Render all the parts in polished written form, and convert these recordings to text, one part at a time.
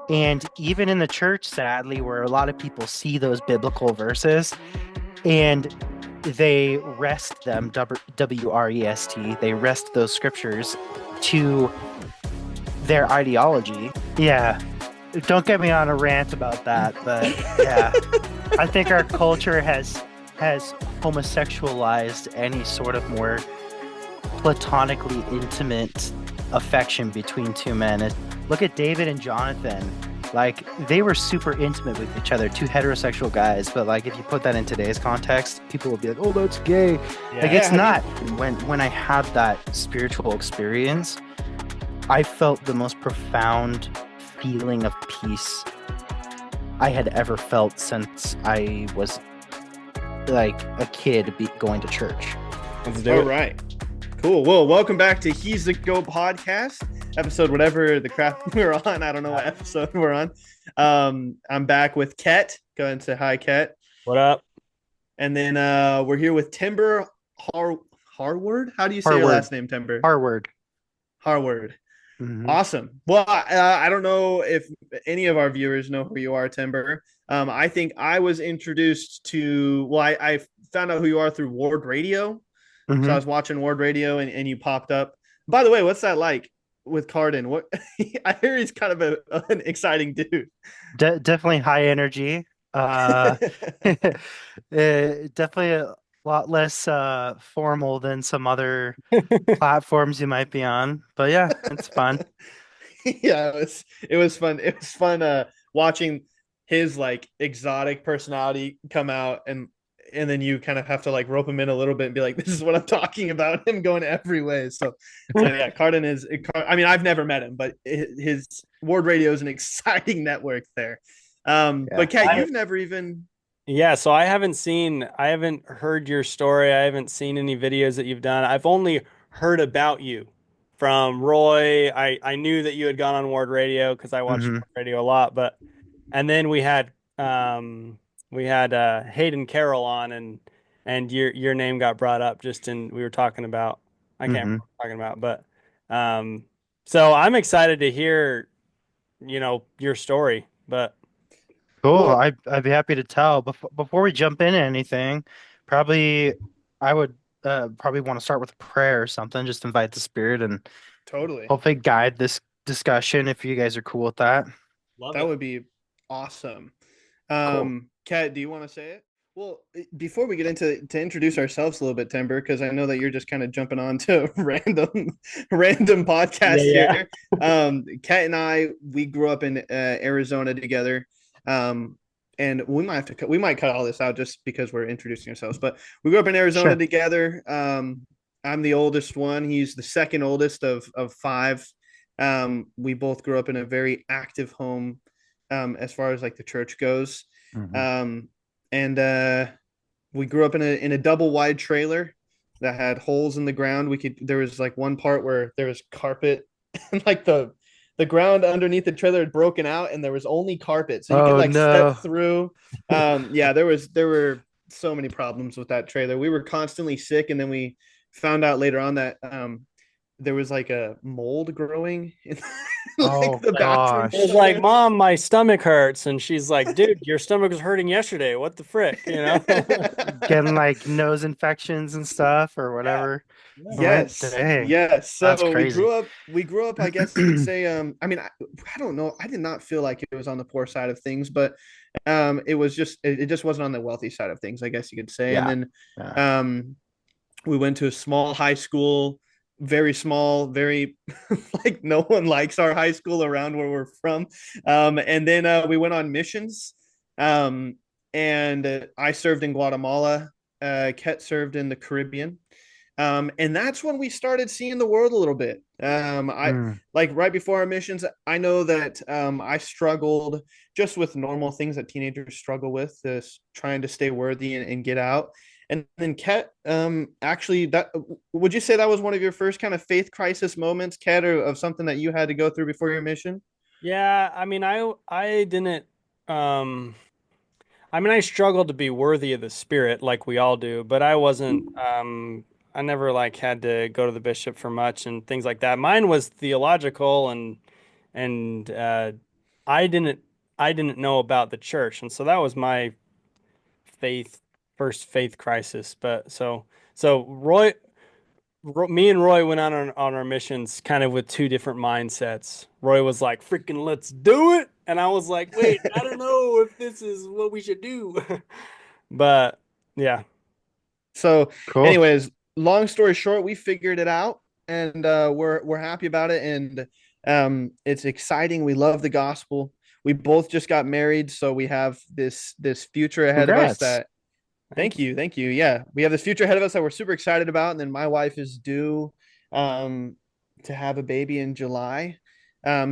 And even in the church, sadly, where a lot of people see those biblical verses and they wrest them, WREST, they wrest those scriptures to their ideology. Yeah, don't get me on a rant about that, but yeah, I think our culture has homosexualized any sort of more platonically intimate affection between two men. Look at David and Jonathan. Like they were super intimate with each other, two heterosexual guys, but like if you put that in today's context, people will be like, "Oh, that's gay." Like Yeah. it's Yeah, have you not. When I had that spiritual experience, I felt the most profound feeling of peace I had ever felt since I was like a kid going to church. Let's do all it. right. Cool. Well, welcome back to He's the Go podcast, episode whatever the crap we're on. I don't know what episode we're on. I'm back with Ket. Go ahead and say hi, Ket. What up? And then we're here with Timber Harward. How do you say your Harward, last name, Timber? Harward. Harward. Hmm. Awesome. Well, I don't know if any of our viewers know who you are, Timber. I think I was introduced to, well, I found out who you are through Ward Radio. So I Hmm. was watching Ward Radio and you popped up. By the way, what's that like with Cardin? What I hear he's kind of an exciting dude. Definitely high energy. Definitely a lot less formal than some other platforms you might be on. But yeah, it's fun. Yeah, it was fun. It was fun watching his like exotic personality come out and then you kind of have to like rope him in a little bit and be like, this is what I'm talking about. Him going every way. So yeah, Cardin is. I mean, I've never met him, but his Ward Radio is an exciting network there. Yeah. But Kat, I you've never even. so I haven't heard your story. I haven't seen any videos that you've done. I've only heard about you from Roy. I knew that you had gone on Ward Radio because I watched Hmm. Ward Radio a lot, but and then we had Hayden Carroll on and your name got brought up just in we were talking about I can't remember Hmm. what we're talking about, but so I'm excited to hear, your story, but Cool. Well, I'd be happy to tell. Before we jump into anything, probably I would probably want to start with a prayer or something. Just invite the spirit and totally. hopefully guide this discussion if you guys are cool with that. love That it. would be awesome. Cool. Kat, do you want to say it? Well, before we get into to introduce ourselves a little bit, Timber, because I know that you're just kind of jumping on to random Yeah, podcast yeah. here. Kat and I, we grew up in Arizona together. Um, and we might cut all this out just because we're introducing ourselves. But we grew up in Arizona Sure. together. I'm the oldest one. He's the second oldest of five. We both grew up in a very active home, as far as like the church goes. Hmm. Um, and we grew up in a double wide trailer that had holes in the ground. There was like one part where there was carpet and like the ground underneath the trailer had broken out and there was only carpet. So you could Oh like step no. through. Yeah, there were so many problems with that trailer. We were constantly sick, and then we found out later on that there was like a mold growing in like Oh the bathroom It was gosh. like, floor. Mom, my stomach hurts. And she's like, dude, your stomach was hurting yesterday. What the frick? Getting like nose infections and stuff or Yeah. whatever. Yeah. Right? Yes, Dang. yes. That's So crazy. we grew up, I guess you could say, I mean, I don't know. I did not feel like it was on the poor side of things, but it just wasn't on the wealthy side of things, I guess you could say. And Yeah. then Yeah. um we went to a small high school, very small, very like no one likes our high school around where we're from. And then we went on missions. Um and I served in Guatemala. Ket served in the Caribbean. And that's when we started seeing the world a little bit. I Mm. like right before our missions, I know that I struggled just with normal things that teenagers struggle with, this trying to stay worthy and get out. And then Ket, actually, that would you say that was one of your first kind of faith crisis moments, Ket, or of something that you had to go through before your mission? Yeah. I didn't, um, I struggled to be worthy of the spirit like we all do, but I never like had to go to the bishop for much and things like that. Mine was theological and I didn't I didn't know about the church, and so that was my faith first faith crisis. But so me and Roy went on our missions kind of with two different mindsets. Roy was like, "Freaking let's do it," and I was like, "Wait, I don't know if this is what we should do." But yeah, So, Cool. anyways, long story short, we figured it out, and we're happy about it, and it's exciting. We love the gospel. We both just got married, so we have this future ahead of us Congrats. that. thank Thank you. you, thank you. Yeah, we have this future ahead of us that we're super excited about, and then my wife is due um, to have a baby in July.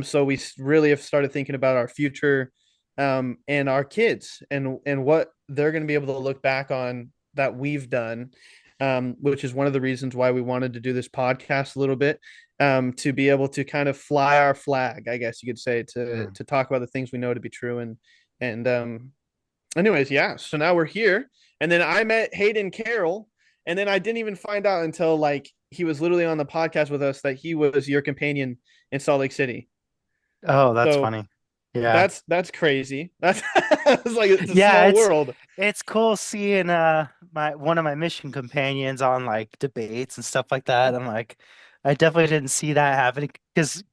So we really have started thinking about our future and our kids and what they're going to be able to look back on that we've done, which is one of the reasons why we wanted to do this podcast a little bit, to be able to kind of fly our flag, I guess you could say, to Mm. to talk about the things we know to be true and anyways, yeah. So now we're here. And then I met Hayden Carroll. And then I didn't even find out until like he was literally on the podcast with us that he was your companion in Salt Lake City. Oh, that's So funny. Yeah. that's crazy. That's it's like it's a Yeah, small world. it's cool seeing my one of my mission companions on like debates and stuff like that. I'm like, I definitely didn't see that happening because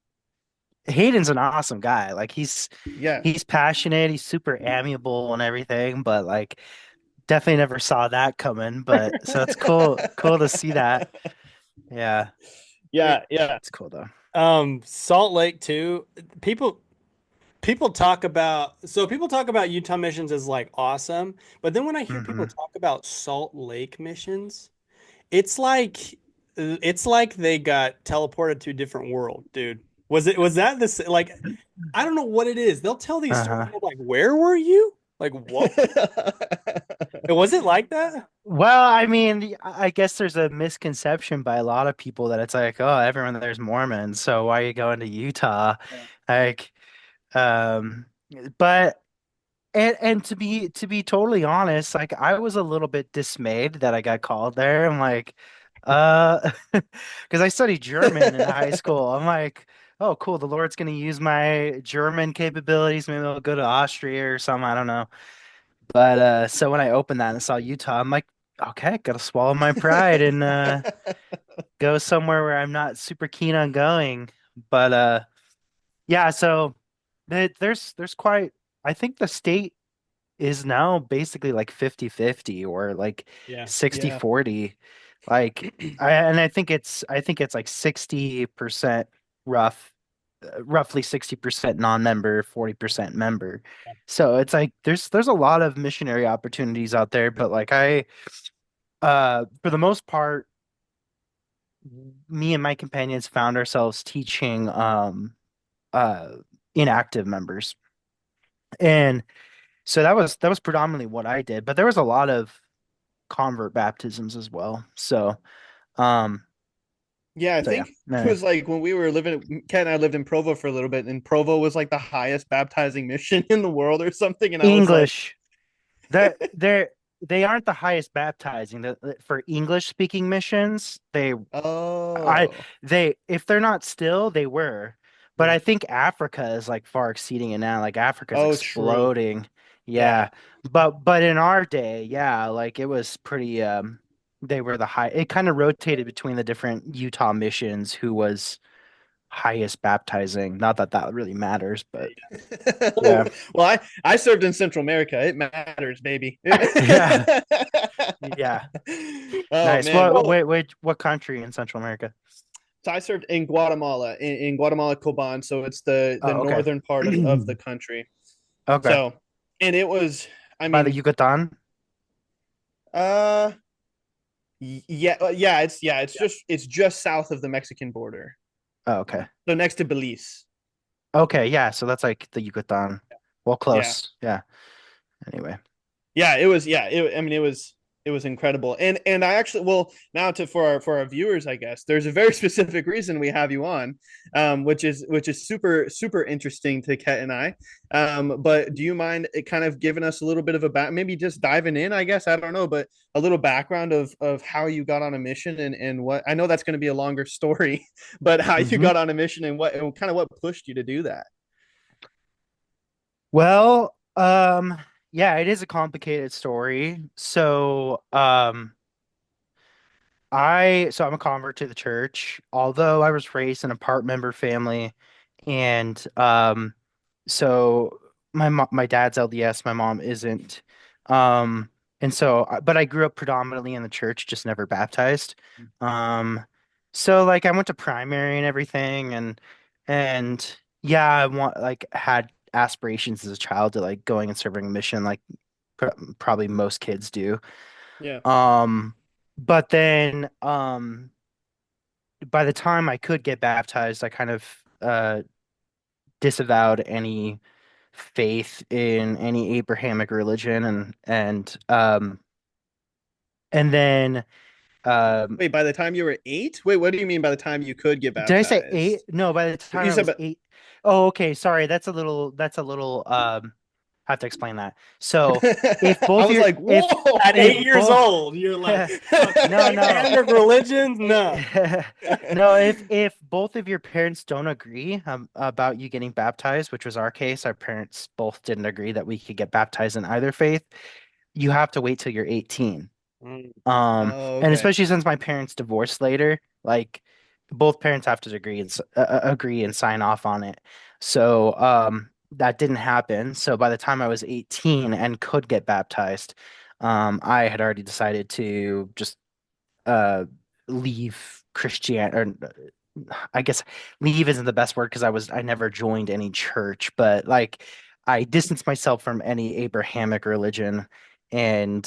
Hayden's an awesome guy. Like Yeah. he's passionate, he's super amiable and everything, but like definitely never saw that coming. But so it's cool to see that. Yeah. It, Yeah, yeah. it's cool though. Salt Lake too. People people talk about Utah missions as like awesome, but then when I hear people Hmm. talk about Salt Lake missions, it's like it's like they got teleported to a different world, dude. Was that this like I don't know what it is. They'll tell these stories Uh-huh. and I'm like, where were you? Like what? Was it like that? Well, I mean, I guess there's a misconception by a lot of people that it's like, oh, everyone there's Mormons, so why are you going to Utah? Yeah. Like, um, but and to be totally honest, like I was a little bit dismayed that I got called there. I'm like, because I studied German in high school. I'm like, oh, cool, the Lord's gonna use my German capabilities. Maybe I'll go to Austria or something. I don't know. But so when I opened that and saw Utah, I'm like, okay, gotta swallow my pride and go somewhere where I'm not super keen on going. But yeah, so there's quite I think the state is now basically like 50-50 or like Yeah. 60 Yeah. 40. Like I think it's like 60% rough roughly 60% non-member, 40% member. So it's like there's a lot of missionary opportunities out there, but like I for the most part, me and my companions found ourselves teaching uh inactive members. And so that was predominantly what I did, but there was a lot of convert baptisms as well. Um Yeah, I so yeah. think it was like when we were living, Ken and I lived in Provo for a little bit, and Provo was like the highest baptizing mission in the world or something. And I was like, English. They aren't the highest baptizing. For English speaking missions, I oh, they if they're not still, they were. But Yeah. I think Africa is like far exceeding it now. Like Africa's oh, true. exploding. Yeah. Yeah. But in our day, yeah, like it was pretty they were the high it kind of rotated between the different Utah missions who was highest baptizing. Not that that really matters, but yeah. So Well, I served in Central America. It matters, baby. Yeah. Yeah. Oh Nice. man. Well, What country in Central America? so I served in Guatemala, in Guatemala, Coban. So it's the Oh, okay. northern part of the country. Okay. So, and it was, I By the mean, Yucatan? uh, it's just south of the Mexican border. Oh, okay. So next to Belize. Okay, yeah, so that's like the Yucatan. Well, Yeah. close. Yeah. Anyway. Yeah, it was. Yeah, I mean, it was incredible. And I actually, well, now to for our viewers, I guess there's a very specific reason we have you on, which is super super interesting to Ket and I. But do you mind kind of giving us a little bit of a maybe just diving in? I guess I don't know, but a little background of how you got on a mission and what I know that's going to be a longer story, but how you Hmm. got on a mission and what and kind of what pushed you to do that. Well, yeah, it is a complicated story. I'm a convert to the church, although I was raised in a part member family, and so my dad's LDS, my mom isn't. Um, but I grew up predominantly in the church, just never baptized. Um, so like I went to primary and everything, and yeah, I want like had aspirations as a child to like going and serving a mission, like probably most kids do. Yeah. Um, but then by the time I could get baptized, I kind of disavowed any faith in any Abrahamic religion and then um Wait, by the time you were 8? Wait, what do you mean by the time you could get did I say eight? baptized? No, by the time You I said, was but eight. Oh, okay, sorry. That's a little I have to explain that. So if I both was your like, At if whoa. 8 years both old, you're like, no, no. Abrahamic religions? No. No, if both of your parents don't agree about you getting baptized, which was our case, our parents both didn't agree that we could get baptized in either faith, you have to wait till you're 18. Mm, Oh, And okay. especially since my parents divorced later, like both parents have to agree and sign off on it. So, that didn't happen. So by the time I was 18 and could get baptized, I had already decided to just uh leave Christian or I guess leave isn't the best word because I never joined any church, but like I distanced myself from any Abrahamic religion and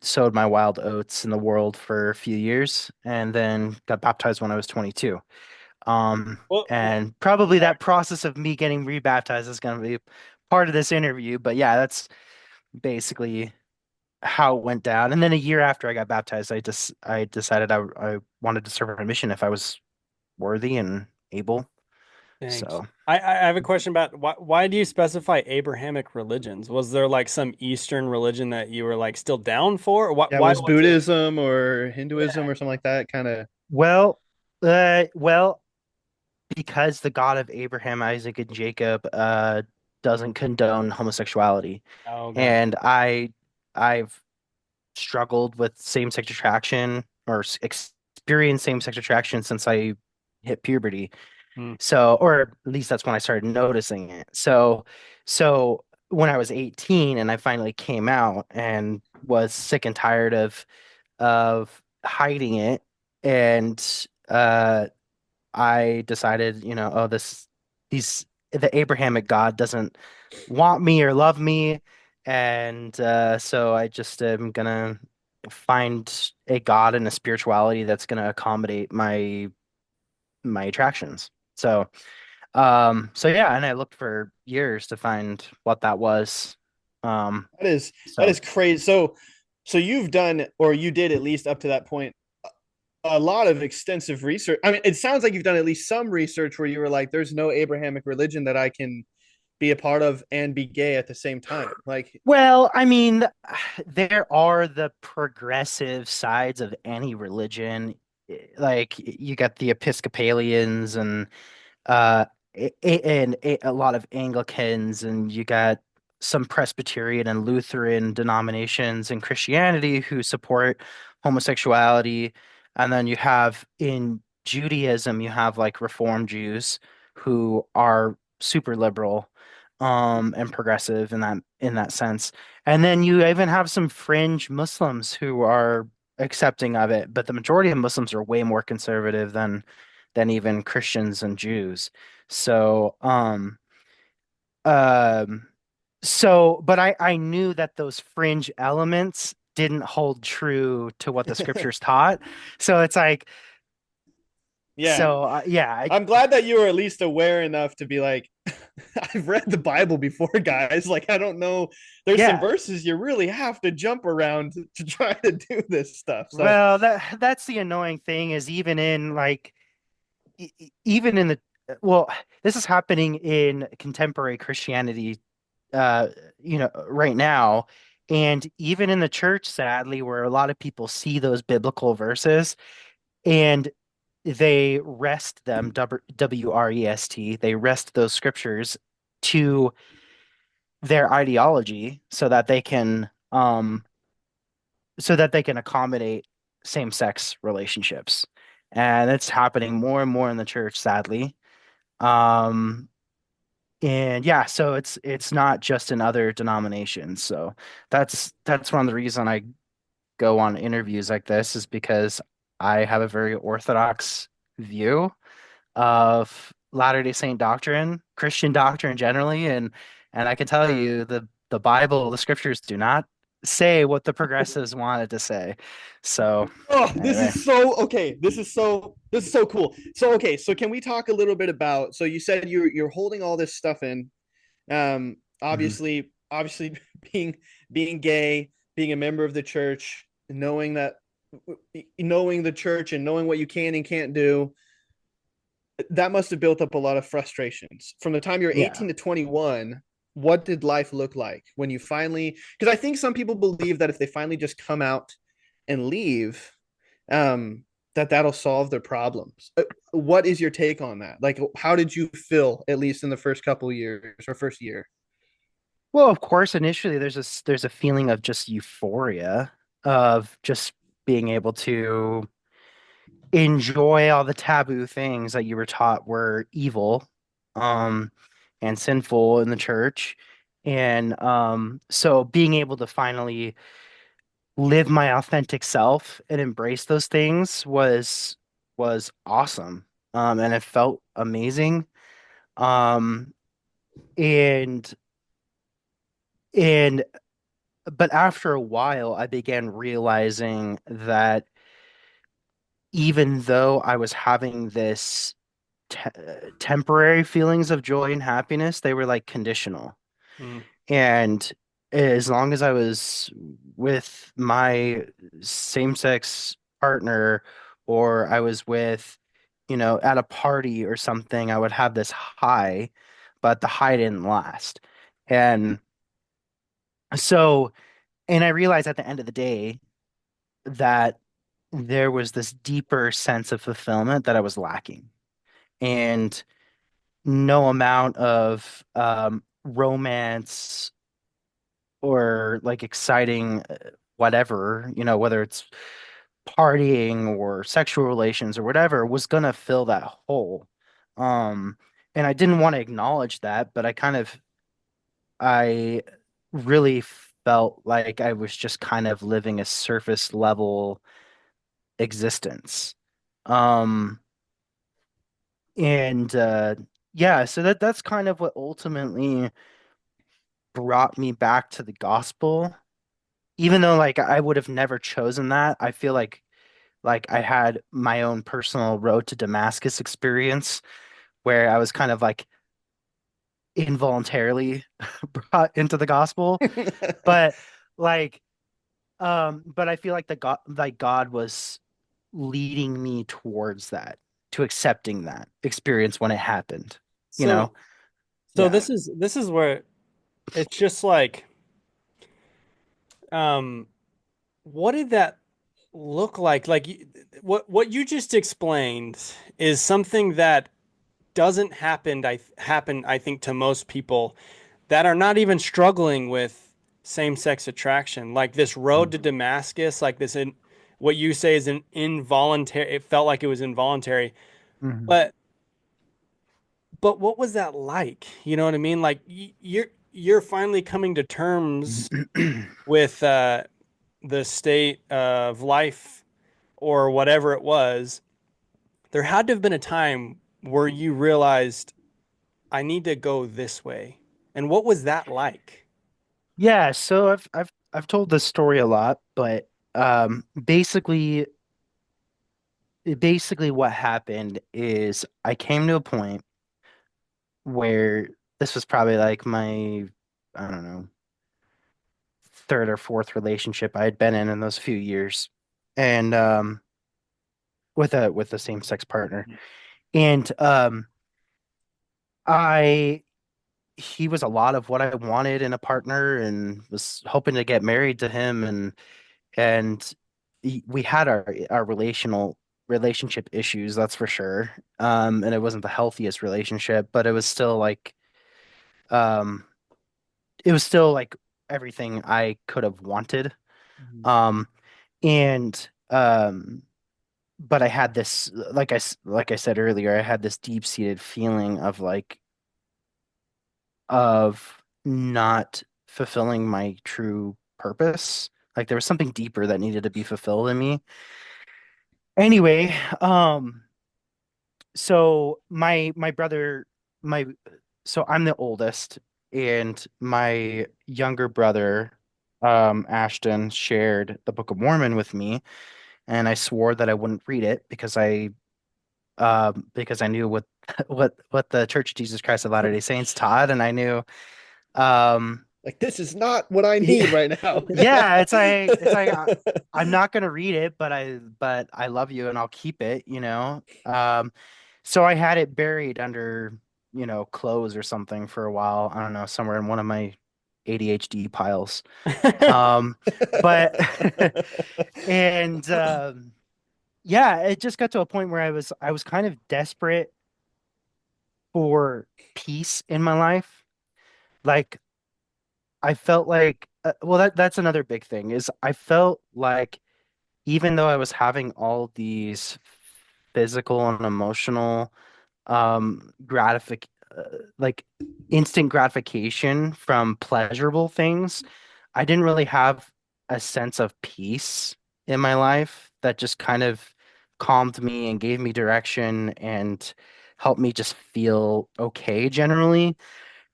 sowed my wild oats in the world for a few years and then got baptized when I was 22. And probably that process of me getting rebaptized is going to be part of this interview, but yeah, that's basically how it went down. And then a year after I got baptized, I decided I wanted to serve a mission if I was worthy and able. thanks. So, I have a question about why do you specify Abrahamic religions? Was there like some Eastern religion that you were like still down for? Yeah, Why was was it? Buddhism or Hinduism Yeah. or something like that kind of. well, because the God of Abraham, Isaac, and Jacob doesn't condone homosexuality, Oh, gotcha. and I've struggled with same-sex attraction or experienced same-sex attraction since I hit puberty. Hmm. So, or at least that's when I started noticing it. So when I was 18 and I finally came out and was sick and tired of hiding it, and I decided, oh, these the Abrahamic God doesn't want me or love me, and so I just am gonna find a God and a spirituality that's gonna accommodate my attractions. So yeah, and I looked for years to find what that was. Um, That is so crazy. So you've done, or you did at least up to that point, a lot of extensive research. I mean, it sounds like you've done at least some research where you were like, there's no Abrahamic religion that I can be a part of and be gay at the same time. Like, well, I mean, there are the progressive sides of any religion. Like you got the Episcopalians and uh a lot of Anglicans, and you got some Presbyterian and Lutheran denominations in Christianity who support homosexuality. And then you have in Judaism, you have like Reform Jews who are super liberal and progressive in that sense. And then you even have some fringe Muslims who are accepting of it, but the majority of Muslims are way more conservative than even Christians and Jews. So, um, but I knew that those fringe elements didn't hold true to what the scriptures taught. So it's like, yeah, yeah, I'm glad that you were at least aware enough to be like, I've read the Bible before, guys. Like, I don't know. There's some yeah. verses you really have to jump around to try to do this stuff. So, Well, that's the annoying thing is even in the well, this is happening in contemporary Christianity, uh, right now. And even in the church, sadly, where a lot of people see those biblical verses and they wrest them, WREST, they wrest those scriptures to their ideology so that they can accommodate same-sex relationships. And it's happening more and more in the church, sadly. Um, and yeah, so it's not just in other denominations. So that's one of the reasons I go on interviews like this is because I have a very orthodox view of Latter-day Saint doctrine, Christian doctrine generally, and I can tell you the Bible, the scriptures do not say what the progressives wanted to say. So Oh, this anyway. is so okay. This is so cool. So okay, so can we talk a little bit about, so you said you're holding all this stuff in. Mhm. Obviously being gay, being a member of the church, knowing the church and knowing what you can and can't do, that must have built up a lot of frustrations. From the time you're Yeah. 18 to 21, what did life look like when you finally, because I think some people believe that if they finally just come out and leave, that'll solve their problems. What is your take on that? Like, how did you feel, at least in the first couple of years or first year? Well, of course, initially there's a feeling of just euphoria of just being able to enjoy all the taboo things that you were taught were evil, um, and sinful in the church. And so being able to finally live my authentic self and embrace those things was awesome. And it felt amazing. Um, and and but after a while, I began realizing that even though I was having this temporary feelings of joy and happiness, they were like conditional. Mm. And as long as I was with my same-sex partner or I was with, at a party or something, I would have this high, but the high didn't last. And so, and I realized at the end of the day that there was this deeper sense of fulfillment that I was lacking. And no amount of romance or like exciting whatever, whether it's partying or sexual relations or whatever, was gonna fill that hole. Um, and I didn't want to acknowledge that, but I really felt like I was just kind of living a surface level existence. Um, and yeah, so that's kind of what ultimately brought me back to the gospel. Even though like I would have never chosen that, I feel like I had my own personal road to Damascus experience where I was kind of like involuntarily brought into the gospel. But like but I feel like God was leading me towards that, to accepting that experience when it happened, you know? So so Yeah. this is where it's just like um what did that look like? Like what you just explained is something that doesn't happen I think to most people that are not even struggling with same-sex attraction. Like this road to Damascus, like what you say is an involuntary, it felt like it was involuntary. Mhm. But but what was that like? You know what I mean? Like you're finally coming to terms with the state of life or whatever it was. There had to have been a time where you realized I need to go this way. And what was that like? Yeah, so I've told this story a lot, but basically what happened is I came to a point where this was probably like my, I don't know, third or fourth relationship I had been in those few years, and with a same-sex partner. And I he was a lot of what I wanted in a partner and was hoping to get married to him, and we had our relationship issues, that's for sure. And it wasn't the healthiest relationship, but it was still like um it was still like everything I could have wanted. Mhm. Um, and but I had this, like I said earlier, I had this deep-seated feeling of not fulfilling my true purpose. Like there was something deeper that needed to be fulfilled in me. Anyway, so my brother, my so I'm the oldest, and my younger brother, Ashton, shared the Book of Mormon with me, and I swore that I wouldn't read it because I knew what what the Church of Jesus Christ of Latter-day Saints taught, and I knew um Like this is not what I need yeah, right now. yeah, I'm not gonna read it, but I love you and I'll keep it, you know. So I had it buried under, clothes or something for a while. I don't know, somewhere in one of my ADHD piles. But and yeah, it just got to a point where I was kind of desperate for peace in my life. Like I felt like well that's another big thing is I felt like even though I was having all these physical and emotional like instant gratification from pleasurable things, I didn't really have a sense of peace in my life that just kind of calmed me and gave me direction and helped me just feel okay generally.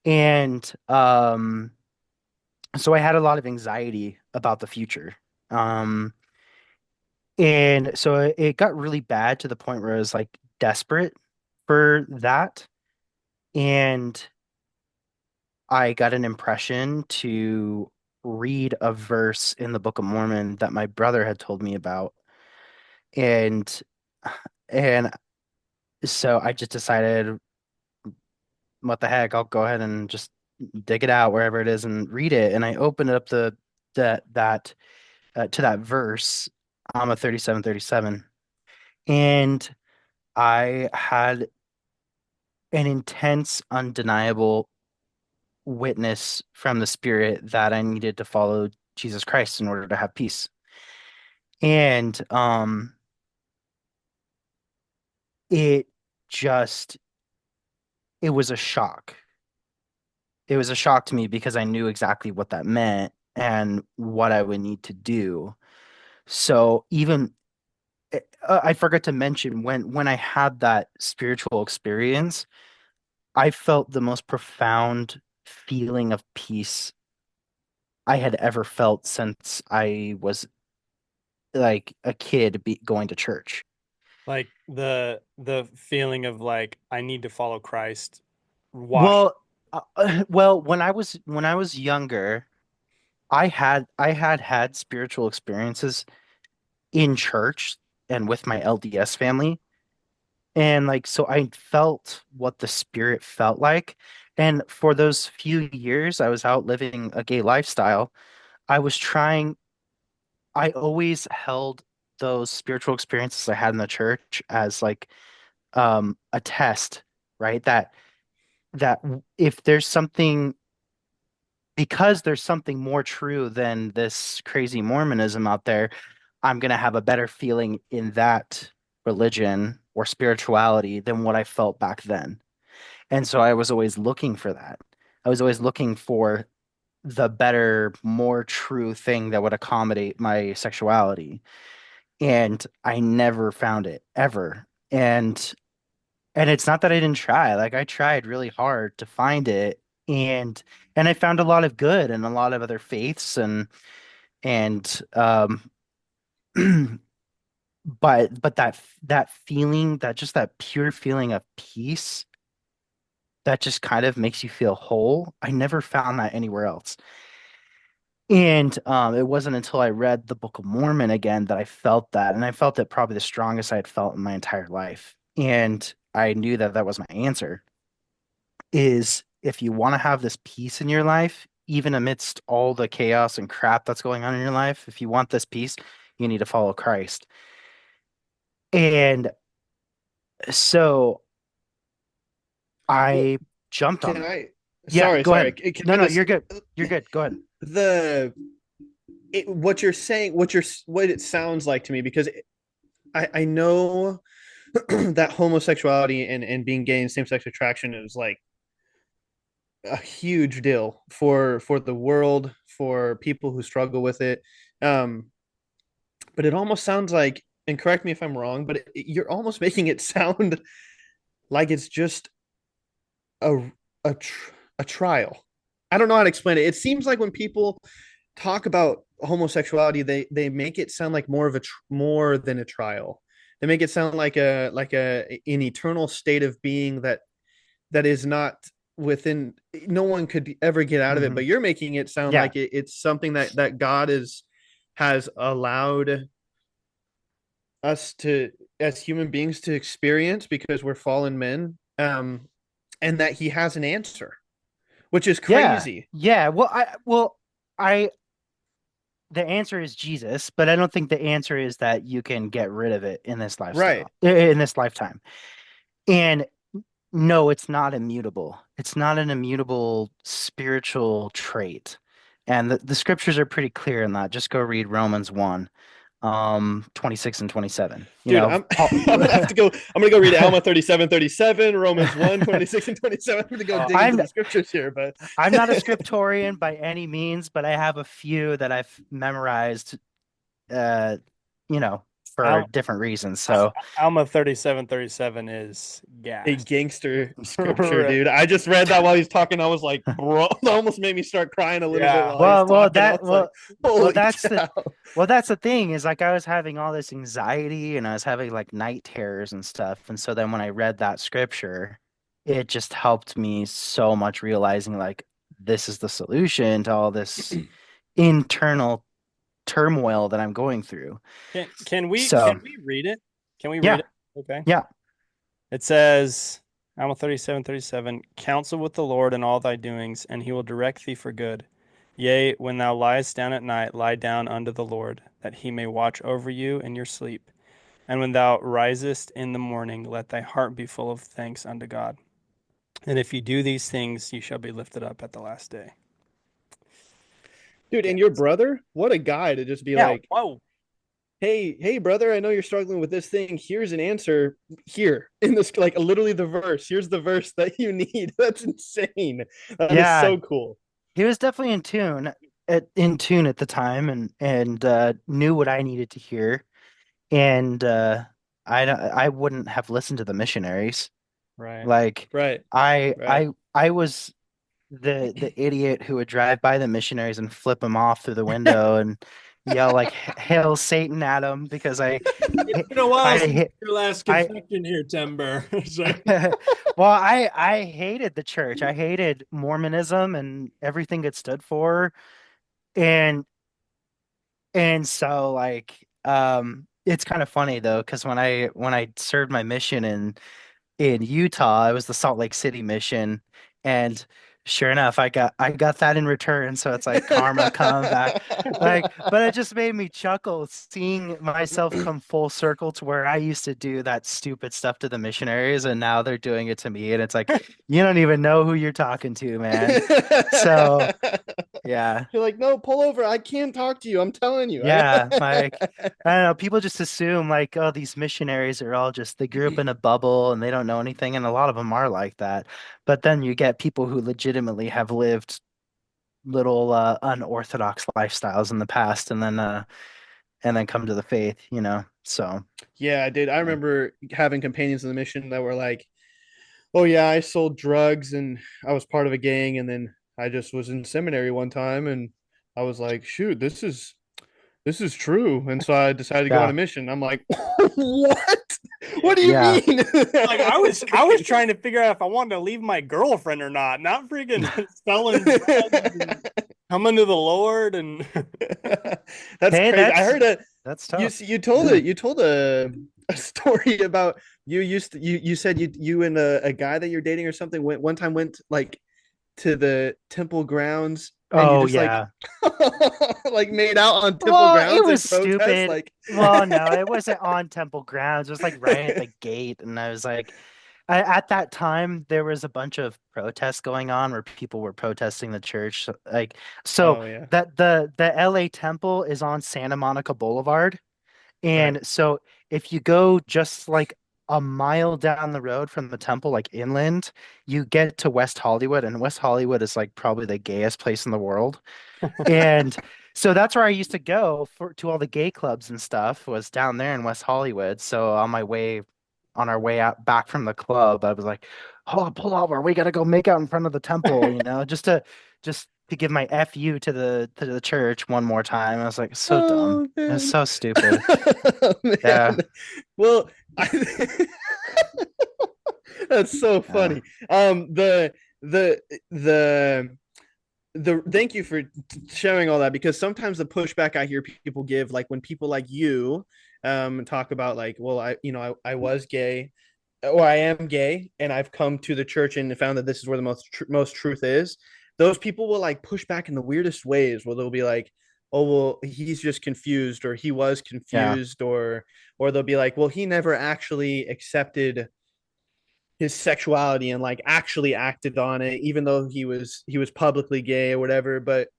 And so I had a lot of anxiety about the future. Um, and so it got really bad to the point where I was like desperate for that. And I got an impression to read a verse in the Book of Mormon that my brother had told me about. And and so I just decided, what the heck, I'll go ahead and just dig it out wherever it is and read it. And I opened up that to that verse, a 37:37. And I had an intense, undeniable witness from the Spirit that I needed to follow Jesus Christ in order to have peace. And it just it was a shock. It was a shock to me because I knew exactly what that meant and what I would need to do. So even I forgot to mention when I had that spiritual experience, I felt the most profound feeling of peace I had ever felt since I was like a kid going to church. Like the feeling of like I need to follow Christ washed. Well, well, when I was younger, I had spiritual experiences in church and with my LDS family, and like so I felt what the spirit felt like. And for those few years I was out living a gay lifestyle, I was trying. I always held those spiritual experiences I had in the church as like a test, right? That if there's something because there's something more true than this crazy Mormonism out there, I'm gonna have a better feeling in that religion or spirituality than what I felt back then. And so I was always looking for that. I was always looking for the better, more true thing that would accommodate my sexuality. And I never found it ever. And it's not that I didn't try. Like I tried really hard to find it, and I found a lot of good and a lot of other faiths and but that feeling, that just that pure feeling of peace that just kind of makes you feel whole. I never found that anywhere else. And it wasn't until I read the Book of Mormon again that I felt that, and I felt it probably the strongest I had felt in my entire life. And I knew that that was my answer. Is if you want to have this peace in your life, even amidst all the chaos and crap that's going on in your life, if you want this peace, you need to follow Christ. And so Well, I jumped on can that. I? Yeah, Sorry, go sorry. ahead. No, no, Because you're good. You're good. Go ahead. the what you're saying, what it sounds like to me, because I know that homosexuality and being gay and same sex attraction is like a huge deal for the world, for people who struggle with it. Um, but it almost sounds like, and correct me if I'm wrong, but you're almost making it sound like it's just a a trial. I don't know how to explain it. It seems like when people talk about homosexuality, they make it sound like more than a trial. They make it sound like a an eternal state of being that is not within, no one could ever get out of it. Hmm. But you're making it sound Yeah, like it's something that God is has allowed us to, as human beings, to experience because we're fallen men, and that he has an answer, which is yeah, crazy. yeah. I the answer is Jesus, but I don't think the answer is that you can get rid of it in this Right. in this lifetime. And no, it's not immutable. It's not an immutable spiritual trait. And the scriptures are pretty clear in that. Just go read Romans 1, 26 and 27. You Dude, know, Paul, I'm gonna have to go. I'm gonna go read Alma 37:37, Romans 1, 26 and 27. I'm gonna go dig into I'm the scriptures here, but I'm not a scriptorian by any means, but I have a few that I've memorized, uh, you know, for Al different reasons. Al- So Alma 37:37 is a gas. gangster scripture, Right. dude. I just read that while he's talking. I was like, bro, it almost made me start crying a little bit Yeah. while he's talking. I that was like, holy cow. that's the thing is like I was having all this anxiety and I was having like night terrors and stuff. And so then when I read that scripture, it just helped me so much realizing like this is the solution to all this internal turmoil that I'm going through. Can So we read it? Can we read yeah, it? Okay. yeah. It says, Alma 37:37, counsel with the Lord in all thy doings, and he will direct thee for good. Yea, when thou liest down at night, lie down unto the Lord, that he may watch over you in your sleep. And when thou risest in the morning, let thy heart be full of thanks unto God. And if you do these things, you shall be lifted up at the last day. Dude, Yeah. and your brother, what a guy to just be Yeah. like, Whoa. hey, brother, I know you're struggling with this thing. Here's an answer here in this, like literally the verse. Here's the verse that you need. That's insane. That is Yeah, so cool. he was definitely in tune at the time and knew what I needed to hear. And I wouldn't have listened to the missionaries. Right. Like Right. I Right. I I was the idiot who would drive by the missionaries and flip them off through the window and yell like "Hail Satan" at them because It's been a while since I your last I confession here, Timber. So- well I hated the church. I hated Mormonism and everything it stood for. And so like it's kind of funny though because when I served my mission in Utah, it was the Salt Lake City mission, and sure enough, I got that in return. So it's like karma come back, like, but it just made me chuckle seeing myself come full circle to where I used to do that stupid stuff to the missionaries, and now they're doing it to me, and it's like you don't even know who you're talking to, man. So yeah. You're like, no, pull over. I can't talk to you. I'm telling you. Yeah, like I don't know, people just assume like, oh, these missionaries are all just they grew up in a bubble and they don't know anything, and a lot of them are like that. But then you get people who legitimately have lived little unorthodox lifestyles in the past and then come to the faith, you know. So, Yeah, dude. I yeah. remember having companions in the mission that were like, oh yeah, I sold drugs and I was part of a gang, and then I just was in seminary one time and I was like, shoot, this is true. And so I decided to go on a Yeah. mission. I'm like, what? Yeah. What do you Yeah. mean? Like I was trying to figure out if I wanted to leave my girlfriend or not freaking selling drugs and coming to the Lord and That's Hey, crazy. I heard that's you tough. you told a story about you used to, you said you and a guy that you're dating or something went like to the temple grounds, and you Oh just like yeah. like made out on temple Well, it grounds in was protest, stupid. like Well, no, it wasn't on temple grounds. It was like right at the gate, and I was like, At that time, there was a bunch of protests going on where people were protesting the church. Like, so Oh yeah. that the LA Temple is on Santa Monica Boulevard. Right. And so if you go just like a mile down the road from the temple, like inland, you get to West Hollywood, and West Hollywood is like probably the gayest place in the world. And so that's where I used to go for to all the gay clubs and stuff was down there in West Hollywood. So on our way out back from the club, I was like, "Hold on, pull over. We gotta go make out in front of the temple, just to give my FU to the church one more time." I was like, so dumb. Oh It was man. so stupid. Man. Yeah. Well, I, that's so Yeah. funny. The the thank you for sharing all that, because sometimes the pushback I hear people give, like when people like you talk about like, well, I was gay, or I am gay, and I've come to the church and found that this is where the most truth is. Those people will like push back in the weirdest ways, where they'll be like, "Oh, well, he's just confused," or "He was Yeah. confused," or they'll be like, "Well, he never actually accepted his sexuality and like actually acted on it, even though he was publicly gay or whatever." But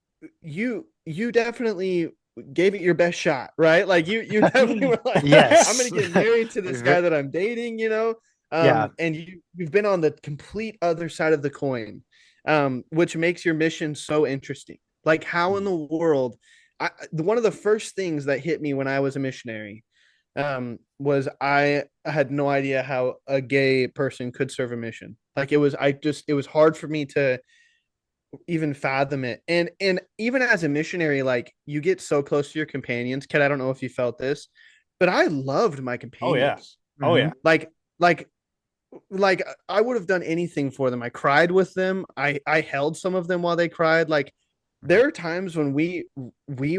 you definitely gave it your best shot, right? Like you definitely were like, I'm gonna Yes. get married to this guy that I'm dating, Yeah. and you've been on the complete other side of the coin, which makes your mission so interesting. Like, how in the world? One of the first things that hit me when I was a missionary was I had no idea how a gay person could serve a mission. Like, it was hard for me to even fathom it. And even as a missionary, like, you get so close to your companions. Kid, I don't know if you felt this, but I loved my Oh yeah. companions. Oh Hmm. yeah. Like like like I would have done anything for them. I cried with them. I held some of them while they cried. Like, there are times when we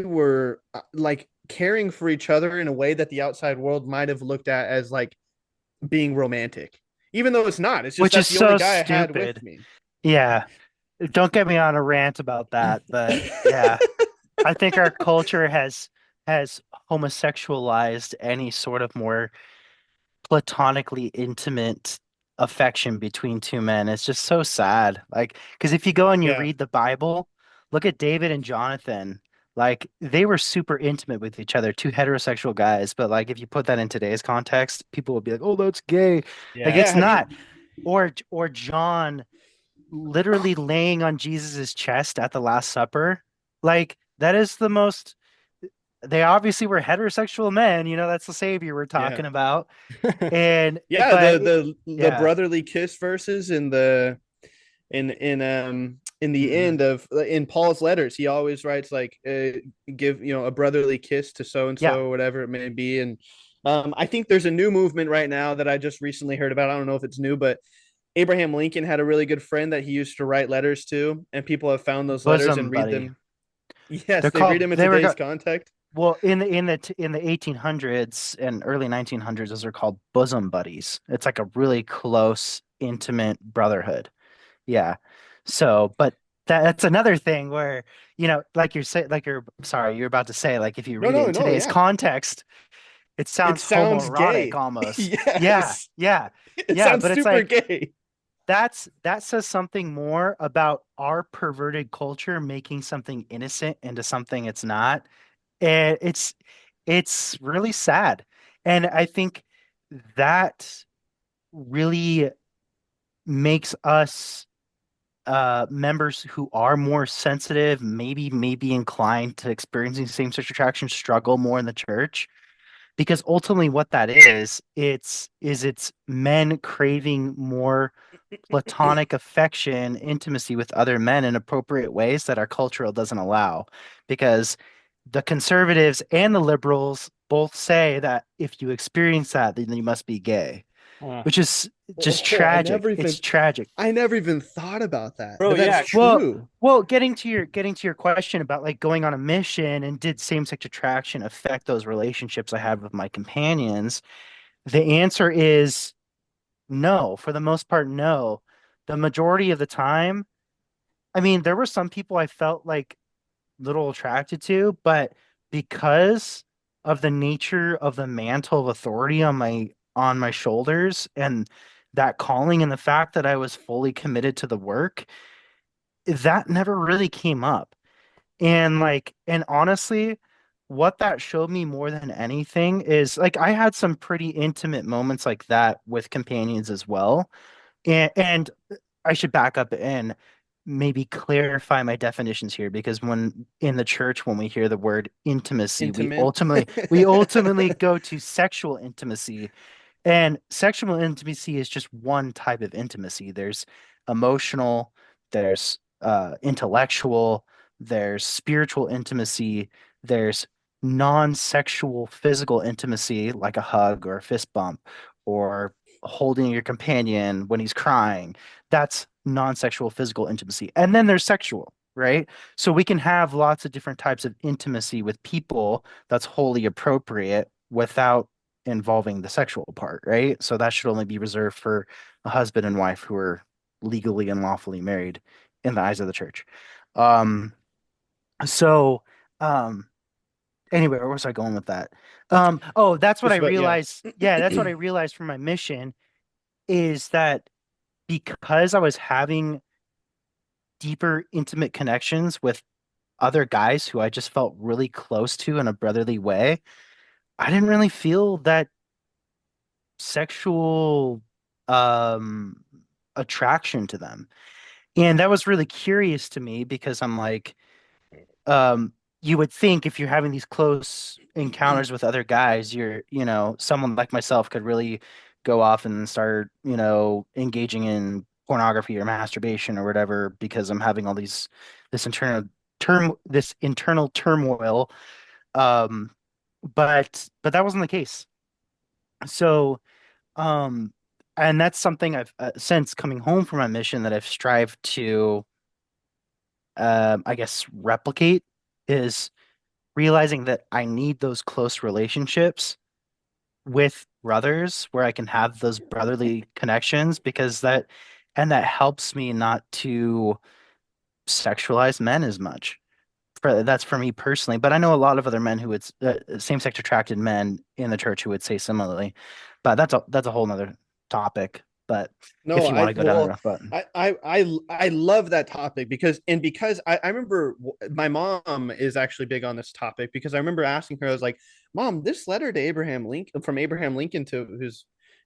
were like caring for each other in a way that the outside world might have looked at as like being romantic, even though it's not. It's just Which is that's the only so guy I had with stupid. me. Yeah. Don't get me on a rant about that, but yeah. I think our culture has homosexualized any sort of more platonically intimate affection between two men. It's just so sad. Like, because if you go and you Yeah, read the Bible, look at David and Jonathan. Like, they were super intimate with each other, two heterosexual guys. But like, if you put that in today's context, people would be like, "Oh, that's gay." Like, Yeah. it's yeah. Have you? not. Or John literally laying on Jesus's chest at the Last Supper. Like, that is the most. They obviously were heterosexual men. That's the savior we're Yeah, talking about. And yeah. but The yeah, brotherly kiss verses in the hmm end of in Paul's letters, he always writes like, give a brotherly kiss to so and yeah, so or whatever it may be. And I think there's a new movement right now that I just recently heard about. I don't know if it's new, but Abraham Lincoln had a really good friend that he used to write letters to, and people have found those letters and bosom read buddy. them. Yes, They're they read called. them in They were today's got context. well in the 1800s and early 1900s. Those are called bosom buddies. It's like a really close, intimate brotherhood. Yeah. So, but that's another thing where like you're sorry, you're about to say like if you No, read it no, in no. today's Yeah, context, it it sounds sounds homoerotic gay. almost. Yeah, Yes, yeah, it yeah. sounds But it's super like gay. that says something more about our perverted culture making something innocent into something it's not. And it's really sad. And I think that really makes us members who are more sensitive, maybe inclined to experiencing same-sex attraction struggle more in the church. Because ultimately what that it's men craving more platonic affection, intimacy with other men in appropriate ways that our cultural doesn't allow. Because the conservatives and the liberals both say that if you experience that, then you must be gay, Uh, which is just Oh, tragic. It's tragic. I never even thought about that, bro, but that's yeah. Well, true. getting to your question about like going on a mission and did same-sex attraction affect those relationships I had with my companions? The answer is no. For the most part, no. The majority of the time, I mean, there were some people I felt like little attracted to, but because of the nature of the mantle of authority on my shoulders and that calling and the fact that I was fully committed to the work, that never really came up. And like, and honestly, what that showed me more than anything is like I had some pretty intimate moments like that with companions as well. And I should back up and maybe clarify my definitions here because when in the church, when we hear the word intimacy, Intimate. we ultimately go to sexual intimacy. And sexual intimacy is just one type of intimacy. There's emotional, there's intellectual, there's spiritual intimacy, there's non-sexual physical intimacy, like a hug or a fist bump or holding your companion when he's crying. That's non-sexual physical intimacy. And then there's sexual, right? So we can have lots of different types of intimacy with people that's wholly appropriate without involving the sexual part, right? So that should only be reserved for a husband and wife who are legally and lawfully married in the eyes of the church. Um, so um anyway, where was I going with that? Oh, that's what I Just about, yeah. realized. Yeah, that's what I realized from my mission is that because I was having deeper, intimate connections with other guys who I just felt really close to in a brotherly way, I didn't really feel that sexual um attraction to them. And that was really curious to me because I'm like, you would think if you're having these close encounters with other guys, someone like myself could really go off and start, engaging in pornography or masturbation or whatever because I'm having all this internal turmoil. Um, but that wasn't the case. So, um, and that's something I've since coming home from my mission that I've strived to, I guess, replicate is realizing that I need those close relationships with brothers where I can have those brotherly connections and that helps me not to sexualize men as much. That's for me personally, but I know a lot of other men who would same-sex attracted men in the church who would say similarly. But that's a whole nother topic. But No, if you want I to go down the well, rough button. I love that topic because I remember my mom is actually big on this topic because I remember asking her, I was like, Mom, this letter to Abraham Lincoln from Abraham Lincoln to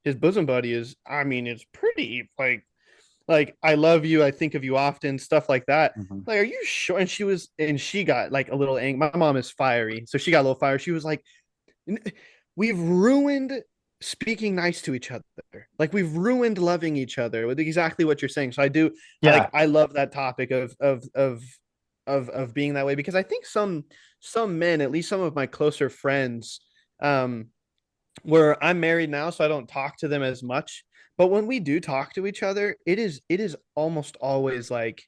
his bosom buddy is, I mean, it's pretty like I love you, I think of you often, stuff like that. Mhm. Like, are you sure? And she got like a little angry. My mom is fiery, so she got a little fiery. She was like, we've ruined speaking nice to each other. Like we've ruined loving each other with exactly what you're saying. So Yeah. I love that topic of being that way because I think some men, at least some of my closer friends, um, where I'm married now, so I don't talk to them as much. But when we do talk to each other, it is almost always like,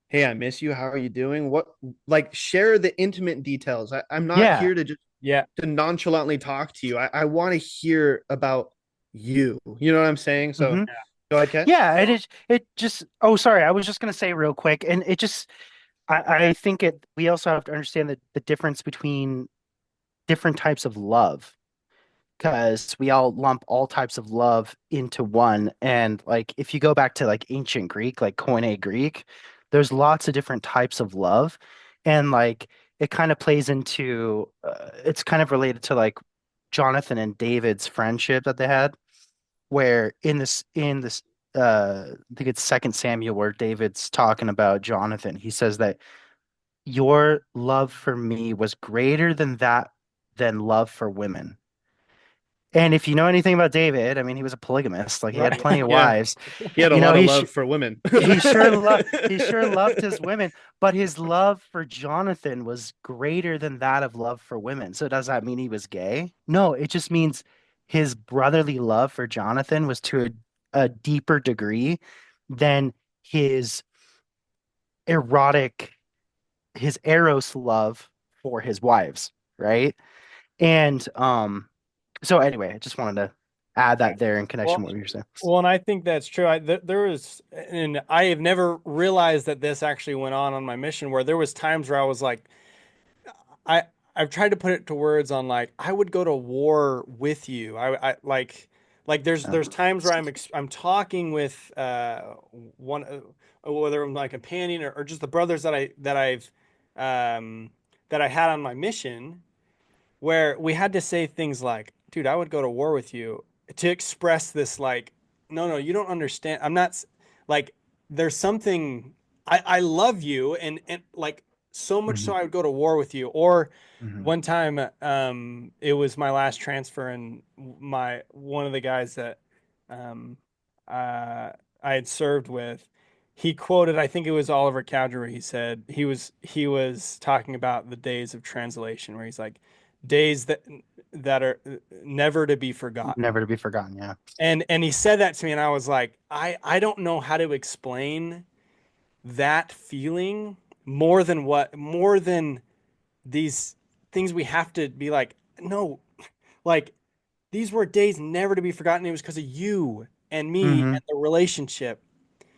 hey, I miss you. How are you doing? What, like, share the intimate details. I'm not Yeah. here to just Yeah. to nonchalantly talk to you. I want to hear about you. You know what I'm saying? So hmm go ahead, Kat. Yeah, it just oh sorry, I was just gonna say real quick, and it just I think we also have to understand the difference between different types of love because we all lump all types of love into one. And like if you go back to like ancient Greek, like Koine Greek, there's lots of different types of love. And like it kind of plays into it's kind of related to like Jonathan and David's friendship that they had, where in this I think it's Second Samuel where David's talking about Jonathan. He says that your love for me was greater than love for women. And if you know anything about David, I mean, he was a polygamist. Like he had Right. plenty of Yeah, wives. he had a You know, lot of love for women. he sure loved his women, but his love for Jonathan was greater than that of love for women. So does that mean he was gay? No, it just means his brotherly love for Jonathan was to a deeper degree than his erotic, his eros love for his wives, right? And so anyway, I just wanted to add that there in connection Well, with what you're saying. well, and I think that's true. There was, and I have never realized that this actually went on my mission where there was times where I was like, I I've tried to put it to words on like I would go to war with you. I like Like there's Oh. times where I'm talking with one whether my companion or just the brothers um that I had on my mission, where we had to say things like, dude, I would go to war with you, to express this, like, no, you don't understand. I'm not like, there's something, I love you, and like, so much so Mhm. I would go to war with you. Or Mhm. one time, it was my last transfer, and my one of the guys that um uh I had served with, he quoted, I think it was Oliver Cowdery, where he said he was talking about the days of translation, where he's like, days that are never to be forgotten. Never to be forgotten. Yeah. And he said that to me, and I was like, I don't know how to explain that feeling more than these things we have to be like, no, like, these were days never to be forgotten. It was because of you and me Hmm. and the relationship.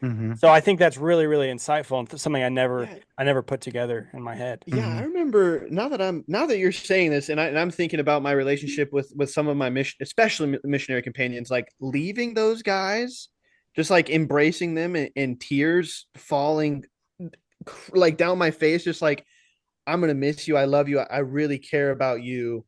Hmm. So I think that's really, really insightful, and something Yeah, I never put together in my head. yeah, I Hmm. remember now that you're saying this, and I'm thinking about my relationship with some of my mission, especially missionary companions, like leaving those guys, just like embracing them and tears falling like down my face, just like I'm gonna miss you. I love you. I really care about you.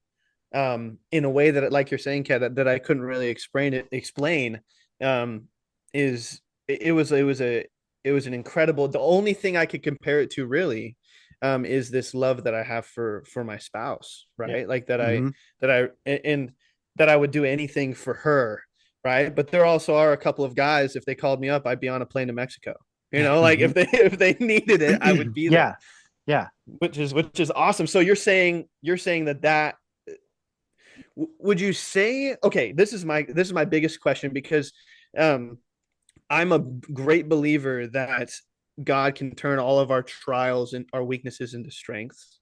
In a way that, like you're saying, Kat, that I couldn't really explain. Um, is it was an incredible. The only thing I could compare it to really, is this love that I have for my spouse, Yeah. right? Like Hmm. that I and that I would do anything for her, right? But there also are a couple of guys. If they called me up, I'd be on a plane to Mexico. You know, like Hmm. if they needed it, I would be there, Yeah. Yeah. which is awesome. So you're saying that would you say, okay, this is my biggest question, because um I'm a great believer that God can turn all of our trials and our weaknesses into strengths.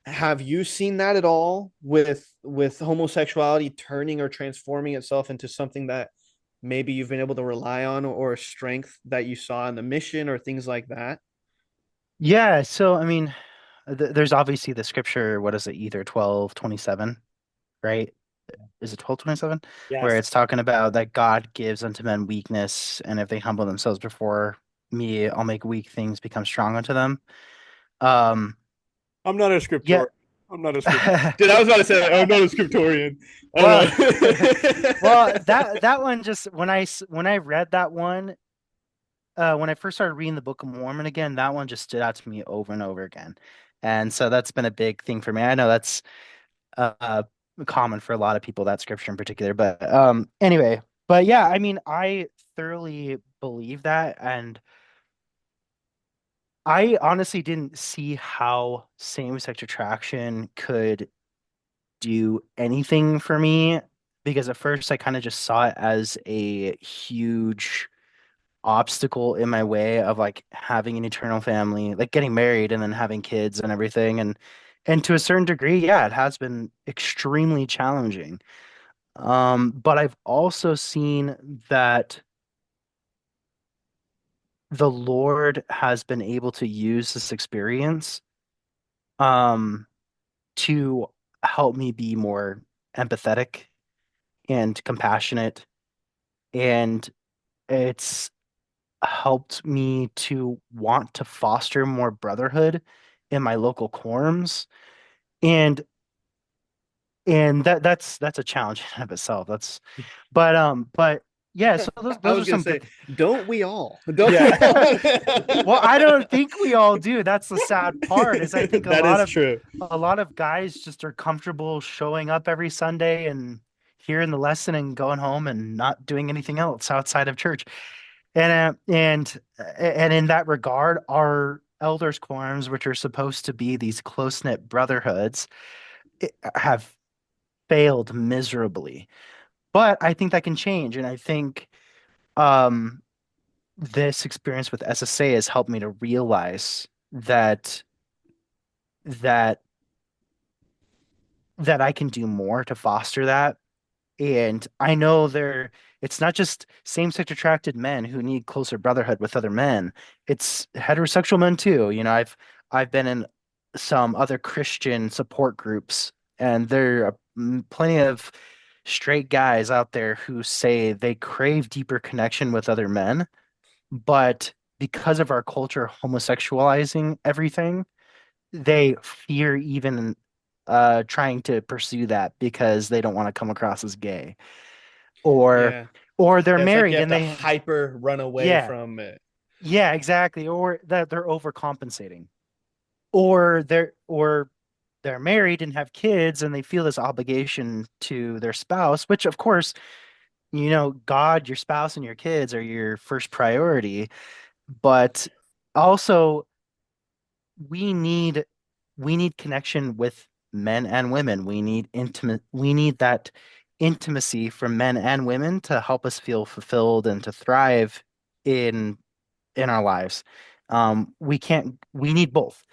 Have you seen that at all with homosexuality turning or transforming itself into something that maybe you've been able to rely on, or a strength that you saw in the mission or things like that? Yeah. So, I mean, there's obviously the scripture, what is it, either 12:27, right? Is it 12:27? Where Yes. it's talking about that God gives unto men weakness, and if they humble themselves before me, I'll make weak things become strong unto them. Um, I'm not a yeah. scriptor. I'm not a scriptor. Dude, I was about to say, I'm not a scriptorian. I Well, don't well, know. that one just when I read that one, when I first started reading the Book of Mormon again, that one just stood out to me over and over again. And so that's been a big thing for me. I know that's uh common for a lot of people, that scripture in particular. But anyway, but yeah, I mean, I thoroughly believe that, and I honestly didn't see how same-sex attraction could do anything for me, because at first I kind of just saw it as a huge obstacle in my way of like having an eternal family, like getting married and then having kids and everything. And to a certain degree, yeah, it has been extremely challenging. But I've also seen that the Lord has been able to use this experience um to help me be more empathetic and compassionate, and it's helped me to want to foster more brotherhood in my local quorums. And that's a challenge in and of itself. That's but yeah, so I those are was gonna some say, good. don't we all? Don't we Yeah. all? Well, I don't think we all do. That's the sad part, is I think That is true. a lot of guys just are comfortable showing up every Sunday and hearing the lesson and going home and not doing anything else outside of church. And in that regard, our elders quorums, which are supposed to be these close-knit brotherhoods, have failed miserably. But I think that can change, and I think um, this experience with SSA has helped me to realize that that I can do more to foster that. And I know it's not just same-sex attracted men who need closer brotherhood with other men. It's heterosexual men too. You know, I've been in some other Christian support groups, and there are plenty of straight guys out there who say they crave deeper connection with other men, but because of our culture homosexualizing everything, they fear even trying to pursue that because they don't want to come across as gay. Or Yeah. or they're Yeah, it's like you married have and to they hyper run away yeah, from it. yeah, exactly. Or that they're overcompensating. Or they're married and have kids and they feel this obligation to their spouse, which of course, God, your spouse and your kids are your first priority, but also we need we need connection with men and women. We need that intimacy from men and women to help us feel fulfilled and to thrive in in our lives. We need both.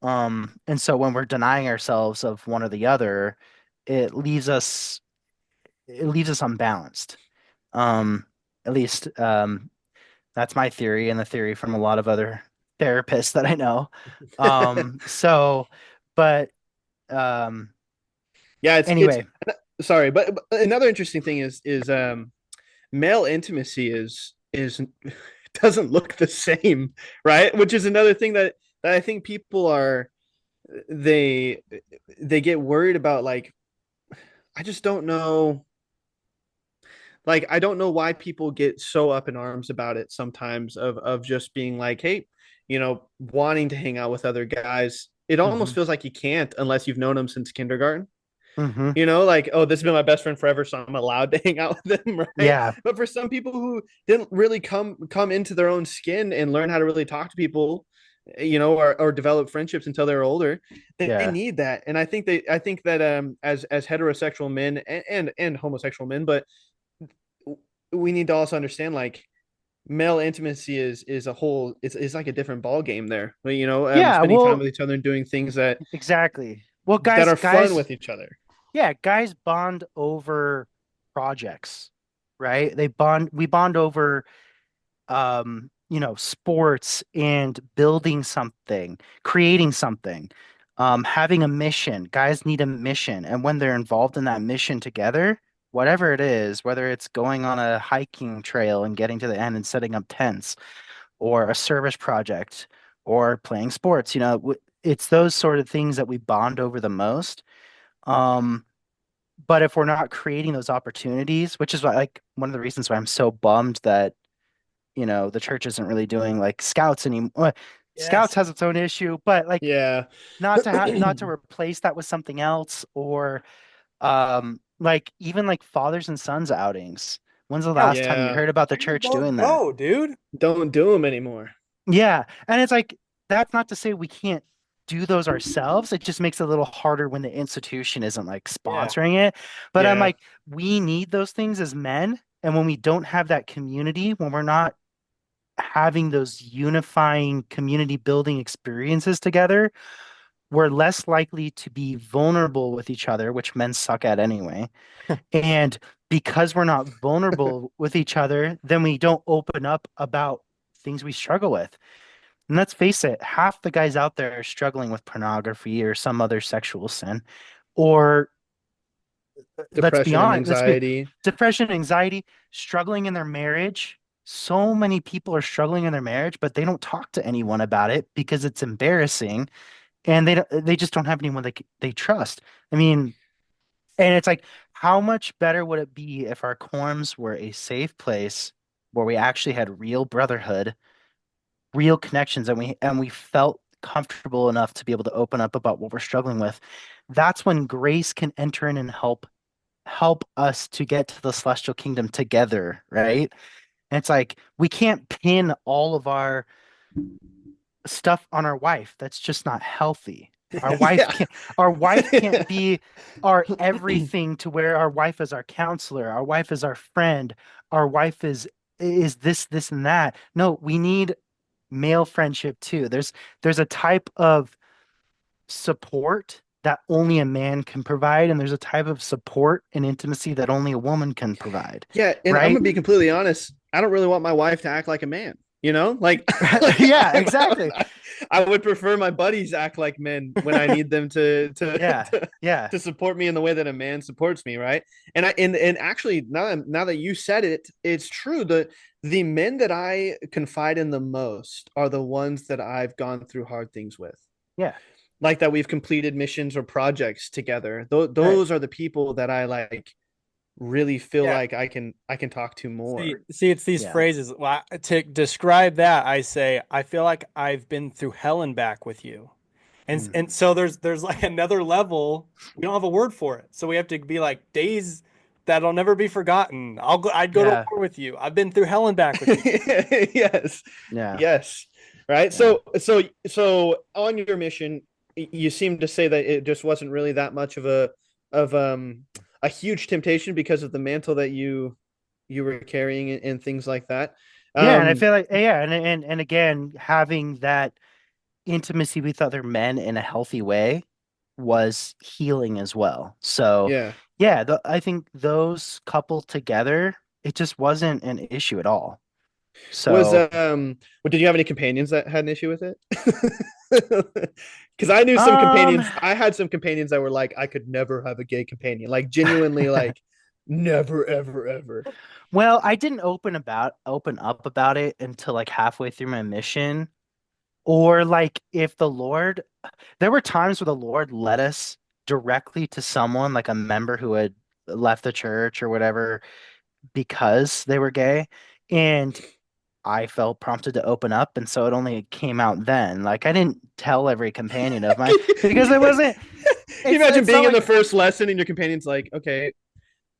And so when we're denying ourselves of one or the other, it leaves us it leaves us unbalanced. Um, at least that's my theory and the theory from a lot of other therapists that I know. So, but um, Yeah, it's anyway, sorry, but another interesting thing is male intimacy is doesn't look the same, right? Which is another thing that I think people are they they get worried about. Like, I just don't know. Like, I don't know why people get so up in arms about it sometimes, of just being like, hey, wanting to hang out with other guys. It almost hmm feels like you can't unless you've known them since kindergarten. hmm Like, oh, this has been my best friend forever, so I'm allowed to hang out with them, right? yeah, But for some people who didn't really come into their own skin and learn how to really talk to people, or develop friendships until they're older, they yeah, need that. And I think that as heterosexual men and homosexual men, but we need to also understand, like, male intimacy is a whole, it's like a different ball game there. yeah. Spending time Well, with each other and doing things exactly. Well, that guys, are fun guys, with each other. yeah, guys bond over projects, right? We bond over sports and building something, creating something, having a mission. Guys need a mission. And when they're involved in that mission together, whatever it is, whether it's going on a hiking trail and getting to the end and setting up tents, or a service project, or playing sports, it's those sort of things that we bond over the most. Um, but if we're not creating those opportunities, which is why, like, one of the reasons why I'm so bummed that the church isn't really doing like scouts anymore. Scouts Yes. has its own issue, but like Yeah. not to replace that with something else, or like even like fathers and sons outings. When's the Yeah, last time you Yeah. heard about the we church don't doing that? go, dude. Don't do them anymore. Yeah, and it's like that's not to say we can't do those ourselves. It just makes it a little harder when the institution isn't like Yeah. sponsoring it. But I'm Yeah. like, we need those things as men, and when we don't have that community, when we're not having those unifying community building experiences together, we're less likely to be vulnerable with each other, which men suck at anyway. And because we're not vulnerable with each other, then we don't open up about things we struggle with. And let's face it, half the guys out there are struggling with pornography or some other sexual sin, or Depression and let's be anxiety. depression, anxiety, struggling in their marriage. So many people are struggling in their marriage, but they don't talk to anyone about it because it's embarrassing, and they just don't have anyone they trust. I mean, and it's like, how much better would it be if our quorums were a safe place where we actually had real brotherhood, real connections, and we felt comfortable enough to be able to open up about what we're struggling with. That's when grace can enter in and help us to get to the celestial kingdom together, right? And it's like we can't pin all of our stuff on our wife. That's just not healthy. Yeah. Our wife can't be our everything to where our wife is our counselor, our wife is our friend, our wife is this and that. No, we need male friendship too. There's a type of support that only a man can provide, and there's a type of support and intimacy that only a woman can provide, Yeah, and I'm right? gonna be completely honest. I don't really want my wife to act like a man. Like, Yeah, exactly. I would prefer my buddies act like men when I need them Yeah, yeah, to support me in the way that a man supports me, right? And actually now that you said it, it's true. The men that I confide in the most are the ones that I've gone through hard things with. yeah. Like that we've completed missions or projects together. Right. Those are the people that I like really feel Yeah. like I can talk to more. See, it's these Yeah. phrases. Well, to describe that, I say, I feel like I've been through hell and back with you. Mm. And so there's like another level. We don't have a word for it. So we have to be like days that'll never be forgotten. I'd go to Yeah, war with you. I've been through hell and back with you. Yes. yeah, Yes. Right. yeah. So on your mission, you seem to say that it just wasn't really that much of a huge temptation because of the mantle that you were carrying and things like that. Yeah, and I Um, feel like yeah, and again, having that intimacy with other men in a healthy way was healing as well. So, yeah. yeah, I think those coupled together, it just wasn't an issue at all. Was So, did you have any companions that had an issue with it? Because I knew some um, companions. I had some companions that were like, I could never have a gay companion. Like genuinely, like never, ever, ever. well, I didn't open up about it until like halfway through my mission. Or like if the Lord, there were times where the Lord led us directly to someone like a member who had left the church or whatever because they were gay. And I felt prompted to open up. And so it only came out then. Like I didn't tell every companion of mine because it wasn't, Can you imagine it's not being in the like, first lesson and your companion's like, okay,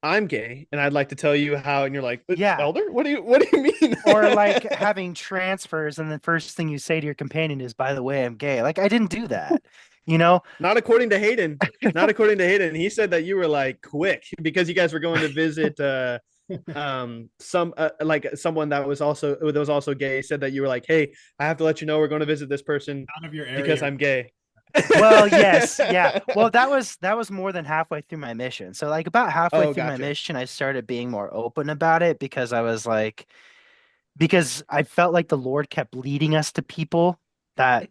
I'm gay and I'd like to tell you how, and you're like, yeah. elder, what do you mean? Or like having transfers and the first thing you say to your companion is, by the way, I'm gay. Like I didn't do that, you know? Not according to Hayden. Not according to Hayden. He said that you were like quick because you guys were going to visit some like someone that was also gay. Said that you were like, hey, I have to let you know we're going to visit this person Out of your because area. I'm gay. Well, yes, yeah. Well, that was more than halfway through my mission. So like about halfway Oh, through my gotcha. mission, I started being more open about it because I was like because I felt like the Lord kept leading us to people that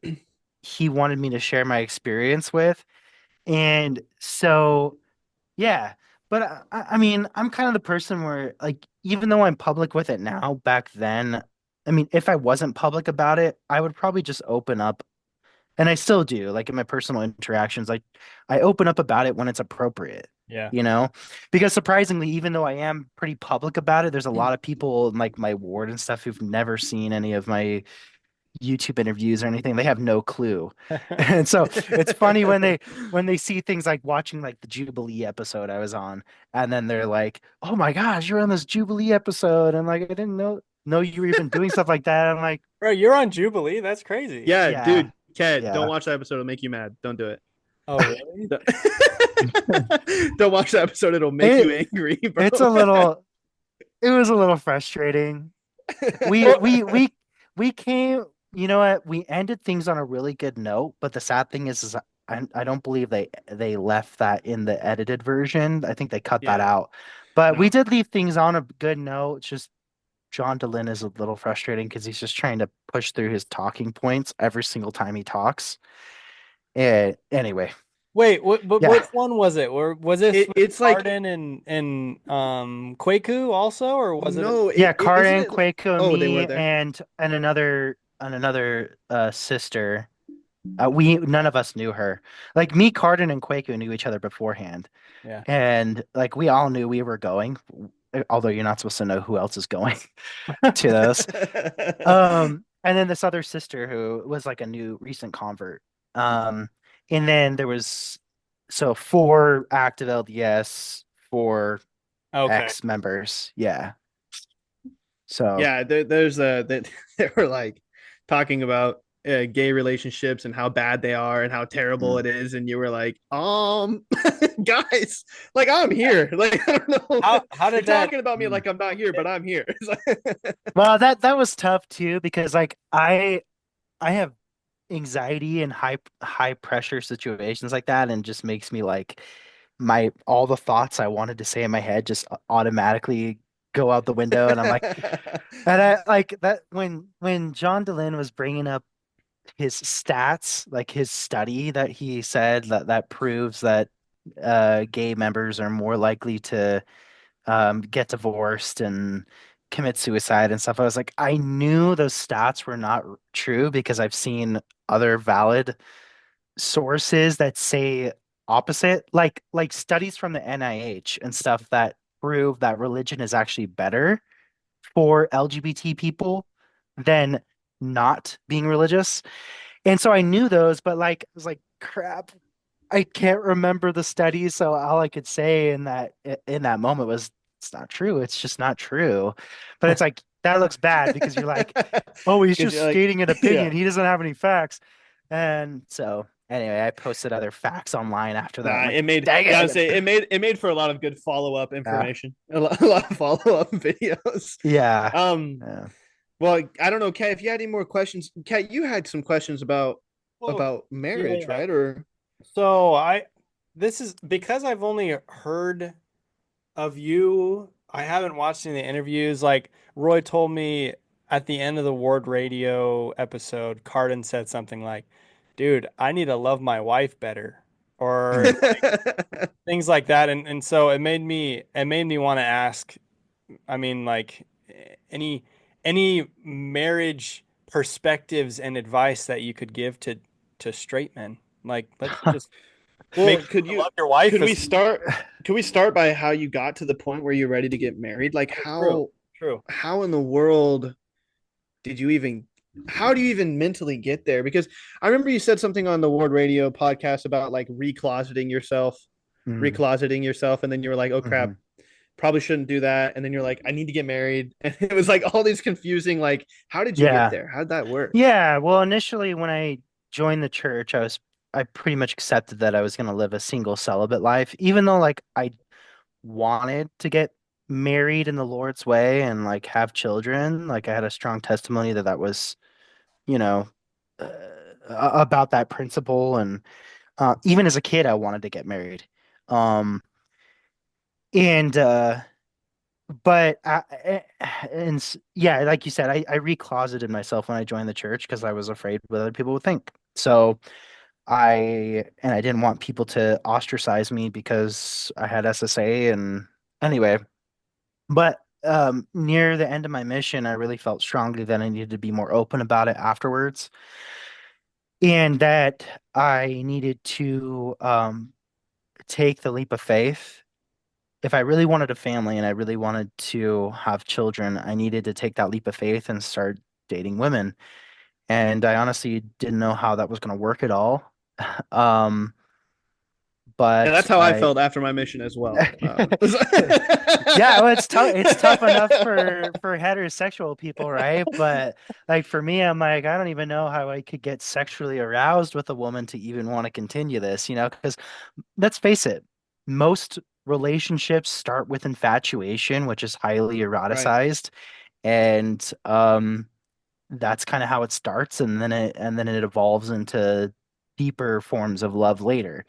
he wanted me to share my experience with. And so yeah, but I mean, I'm kind of the person where like even though I'm public with it now, back then, I mean, if I wasn't public about it, I would probably just open up and I still do, like in my personal interactions, like I open up about it when it's appropriate, Yeah. you know? Because surprisingly, even though I am pretty public about it, there's a lot of people in, like my ward and stuff who've never seen any of my YouTube interviews or anything. They have no clue. And so it's funny when they see things like watching like the Jubilee episode I was on, and then they're like, "Oh my gosh, you're on this Jubilee episode." And like I didn't know you were even doing stuff like that. I'm like, Bro, you're on Jubilee. That's crazy. Yeah, yeah, dude, Ted, don't yeah. watch that episode. It'll make you mad. Don't do it. Oh, really? Don't watch that episode. It'll make you It angry, bro. it's a little it was a little frustrating. We we we we came, you know what? We ended things on a really good note, but the sad thing is I don't believe they left that in the edited version. I think they cut that Yeah. out. But we No. did leave things on a good note. It's just John DeLynn is a little frustrating because he's just trying to push through his talking points every single time he talks. Anyway, Wait, which yeah. one was it? Or was this with It's like Arden and Kwaku also, or was it? no, Yeah, isn't Karen, it? Quaco, Oh, they were me, there. and another sister. We none of us knew her. Like me, Cardin, and Quaco knew each other beforehand, Yeah. and like we all knew we were going. Although you're not supposed to know who else is going to those. And then this other sister who was like a new recent convert. And then there was so four active LDS, four Okay. ex members. Yeah. So Yeah, there's that they were like talking about gay relationships and how bad they are and how terrible mm. it is, and you were like, guys, like I'm here. Like I don't know, How you're did that? talking about me Mm. like I'm not here, but I'm here. It's like- Well, that was tough too because like I have anxiety in high pressure situations like that, and just makes me like my all the thoughts I wanted to say in my head just automatically go out the window, and I'm like, and I like that when John DeLynn was bringing up his stats, like his study that he said that proves that gay members are more likely to get divorced and commit suicide and stuff. I was like, I knew those stats were not true because I've seen other valid sources that say opposite, like studies from the NIH and stuff that prove that religion is actually better for LGBT people than not being religious. And so I knew those, but like I was like, crap, I can't remember the studies, so all I could say in that moment was it's not true. It's just not true. But it's like that looks bad because you're like, oh, he's Because just you're like, stating an yeah. opinion. He doesn't have any facts. And so anyway, I posted other facts online after that. I'm Nah, like, it made dang yeah, I would it. say it made for a lot of good follow-up Yeah. information. A lot of follow-up videos. Yeah. Um, Yeah. well, I don't know, Kat, if you had any more questions. Kat, you had some questions Well, about marriage, yeah. right? Or So this is because I've only heard of you. I haven't watched any of the interviews. Like Roy told me at the end of the Ward Radio episode, Cardin said something like, "Dude, I need to love my wife better," or things like that. And so it made me want to ask. I mean, like any any marriage perspectives and advice that you could give to straight men. Like, let's just make well, sure to love your wife could we as start could we start by how you got to the point where you're ready to get married? Like true. True. how in the world did you even how do you even mentally get there? Because I remember you said something on the Ward Radio podcast about like Mm, recloseting yourself, and then you were like, oh crap, mhm. probably shouldn't do that. And then you're like, I need to get married. And it was like all these confusing, like, how did you get Yeah. there? How did that work? Yeah. Well, initially when I joined the church, I pretty much accepted that I was going to live a single celibate life, even though like I wanted to get married in the Lord's way and like have children. Like I had a strong testimony that that was, you know, uh, about that principle. And even as a kid, I wanted to get married. Um, and but yeah, like you said, I recloseted myself when I joined the church because I was afraid what other people would think. So I didn't want people to ostracize me because I had SSA. And anyway, but near the end of my mission, I really felt strongly that I needed to be more open about it afterwards, and that I needed to take the leap of faith. If I really wanted a family and I really wanted to have children, I needed to take that leap of faith and start dating women. And I honestly didn't know how that was going to work at all. Um, Yeah, but that's how I I felt after my mission as well. Yeah, well, it's tough. It's tough enough for heterosexual people, right? But like for me, I'm like, I don't even know how I could get sexually aroused with a woman to even want to continue this, because let's face it, most relationships start with infatuation, which is highly Right. eroticized, and that's kind of how it starts, and then it evolves into deeper forms of love later.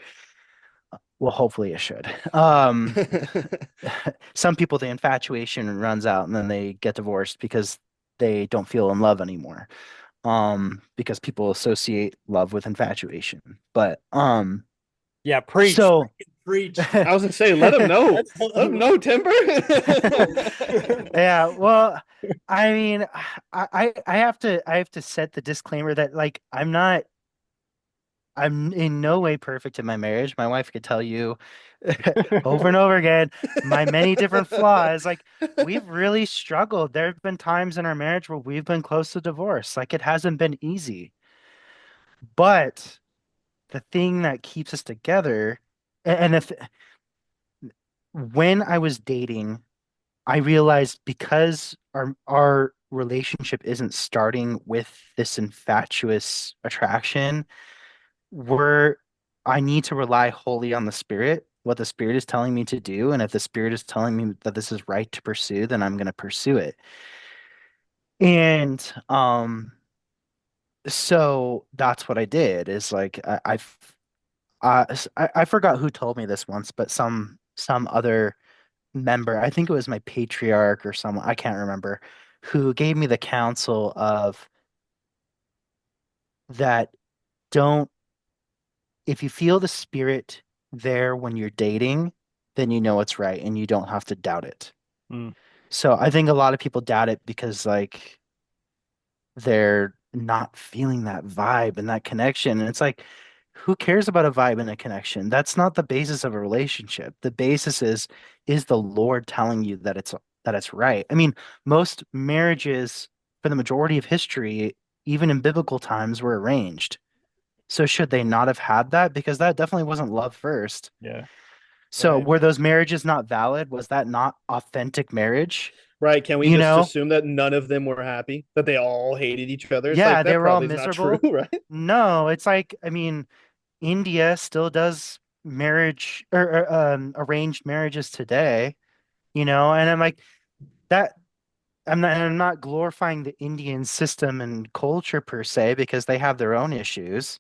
Well, hopefully it should. Some people, the infatuation runs out and then they get divorced because they don't feel in love anymore. Because people associate love with infatuation. But Yeah, preach, so preach. I was gonna say, let them know. Let's tell Let them them. know, Timber. yeah, well, I mean, I have to set the disclaimer that like I'm in no way perfect in my marriage. My wife could tell you over and over again my many different flaws. Like we've really struggled. There have been times in our marriage where we've been close to divorce. Like it hasn't been easy. But the thing that keeps us together, and if when I was dating, I realized because our relationship isn't starting with this infatuous attraction, we're I need to rely wholly on the spirit, what the spirit is telling me to do, and if the spirit is telling me that this is right to pursue, then I'm going to pursue it. And so that's what I did is like I forgot who told me this once, but some other member, I think it was my patriarch or someone, I can't remember, who gave me the counsel of that don't, if you feel the spirit there when you're dating, then you know it's right and you don't have to doubt it. Mm. So I think a lot of people doubt it because like they're not feeling that vibe and that connection. And it's like, who cares about a vibe and a connection? That's not the basis of a relationship. The basis is the Lord telling you that it's right. I mean, most marriages for the majority of history, even in biblical times, were arranged. So should they not have had that? Because that definitely wasn't love first. Yeah. So Right. were those marriages not valid? Was that not authentic marriage? Right. Can we You just know? assume that none of them were happy, that they all hated each other? It's like Yeah, they that were all probably is not true, miserable. right? No, it's like, I mean, India still does marriage or arranged marriages today, you know, and I'm like that I'm not glorifying the Indian system and culture per se because they have their own issues,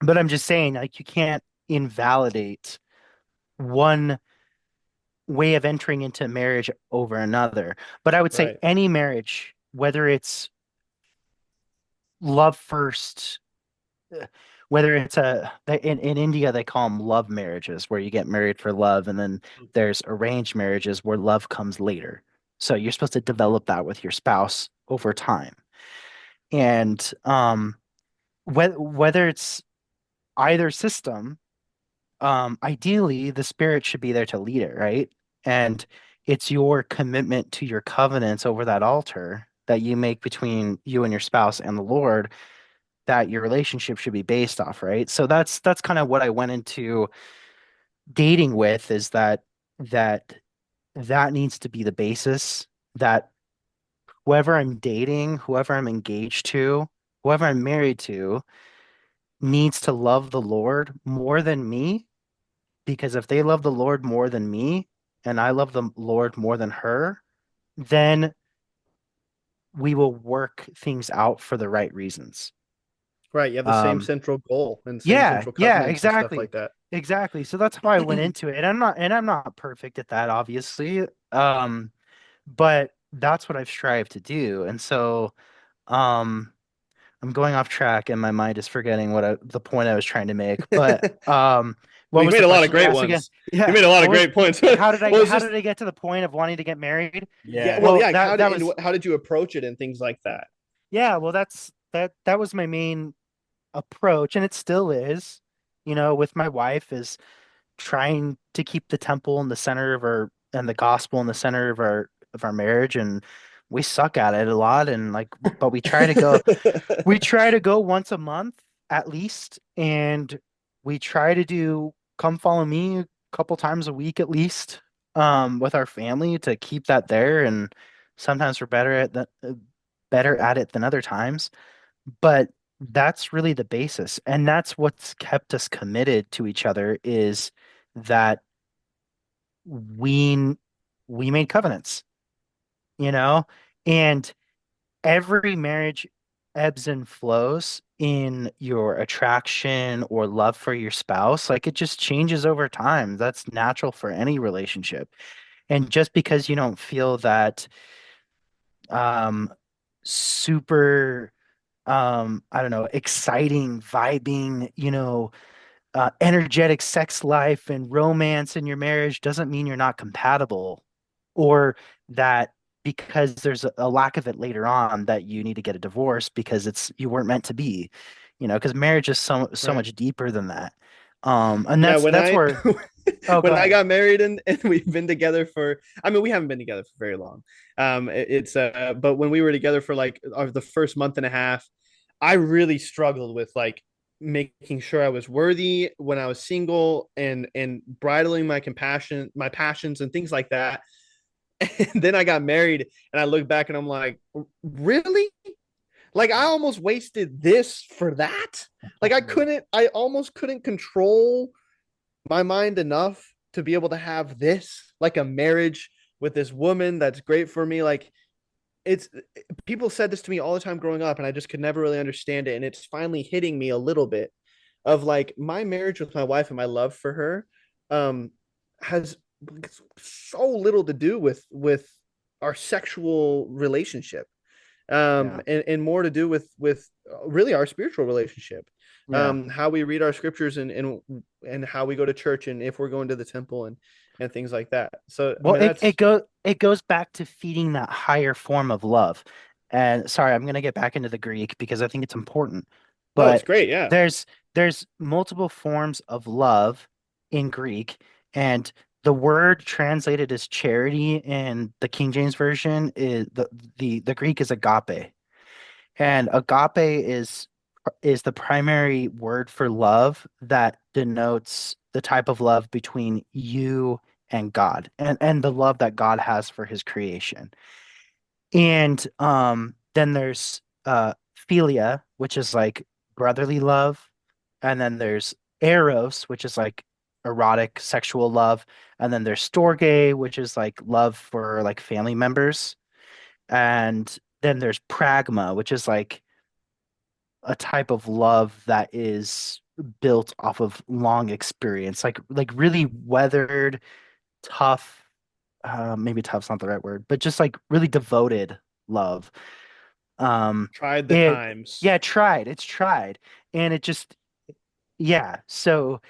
but I'm just saying like you can't invalidate one way of entering into marriage over another. But I would say Right. any marriage, whether it's love first, whether it's in India they call them love marriages where you get married for love, and then there's arranged marriages where love comes later. So you're supposed to develop that with your spouse over time. And whether it's either system, ideally the spirit should be there to lead it, right? And it's your commitment to your covenants over that altar that you make between you and your spouse and the Lord that your relationship should be based off, right? So that's kind of what I went into dating with is that that needs to be the basis that whoever I'm dating, whoever I'm engaged to, whoever I'm married to needs to love the Lord more than me because if they love the Lord more than me and I love the Lord more than her, then we will work things out for the right reasons. Right. You have the same Um, central goal and same Yeah, central yeah, covenants and stuff exactly. like that. Exactly. So that's how I went into it. I'm not perfect at that, obviously. But that's what I've strived to do. And so um I'm going off track and my mind is forgetting the point I was trying to make. But Well, what you was made the a lot of question you great asked again? ones. You Yeah. made a lot What of was great points. Well, it's how just did I get to the point of wanting to get married? yeah. Yeah. Well, Well, yeah. How did that and was how did you approach it and things like that? yeah, well that was my main approach and it still is, you know, with my wife is trying to keep the temple in the center of our and the gospel in the center of our marriage, and we suck at it a lot, and like but we try to go once a month at least, and we try to do come follow me a couple times a week at least with our family to keep that there, and sometimes we're better at it than other times, but that's really the basis. And that's what's kept us committed to each other is that we we made covenants, you know? And every marriage ebbs and flows in your attraction or love for your spouse. Like it just changes over time. That's natural for any relationship. And just because you don't feel that um super I don't know, exciting, vibing, you know, energetic sex life and romance in your marriage doesn't mean you're not compatible or that because there's a lack of it later on that you need to get a divorce because it's you weren't meant to be, you know, because marriage is so Right. much deeper than that. And Yeah, that's where oh go when I ahead. got married and we've been together for I mean we haven't been together for very long. It's but when we were together for like the first month and a half, I really struggled with like making sure I was worthy when I was single and bridling my passions and things like that. And then I got married and I look back and I'm like, really? Like I almost wasted this for that? Like I almost couldn't control my mind enough to be able to have this like a marriage with this woman that's great for me like it's people said this to me all the time growing up and I just could never really understand it and it's finally hitting me a little bit of like my marriage with my wife and my love for her um has so little to do with our sexual relationship Yeah. and more to do with really our spiritual relationship, Yeah. how we read our scriptures and how we go to church and if we're going to the temple and things like that. So I Well, mean that's it goes back to feeding that higher form of love. And sorry, I'm gonna get back into the Greek because I think it's important. oh, it's But great, yeah. there's there's multiple forms of love in Greek, and the word translated as charity in the King James Version is the Greek is agape. And agape is the primary word for love that denotes the type of love between you and God and the love that God has for his creation. And then there's philia, which is like brotherly love, and then there's eros, which is like erotic sexual love, and then there's storge, which is like love for like family members, and then there's pragma, which is like a type of love that is built off of long experience, like really weathered, tough, maybe tough's not the right word, but just like really devoted love. Um, Tried the it times. yeah, tried. It's tried. And it just yeah. So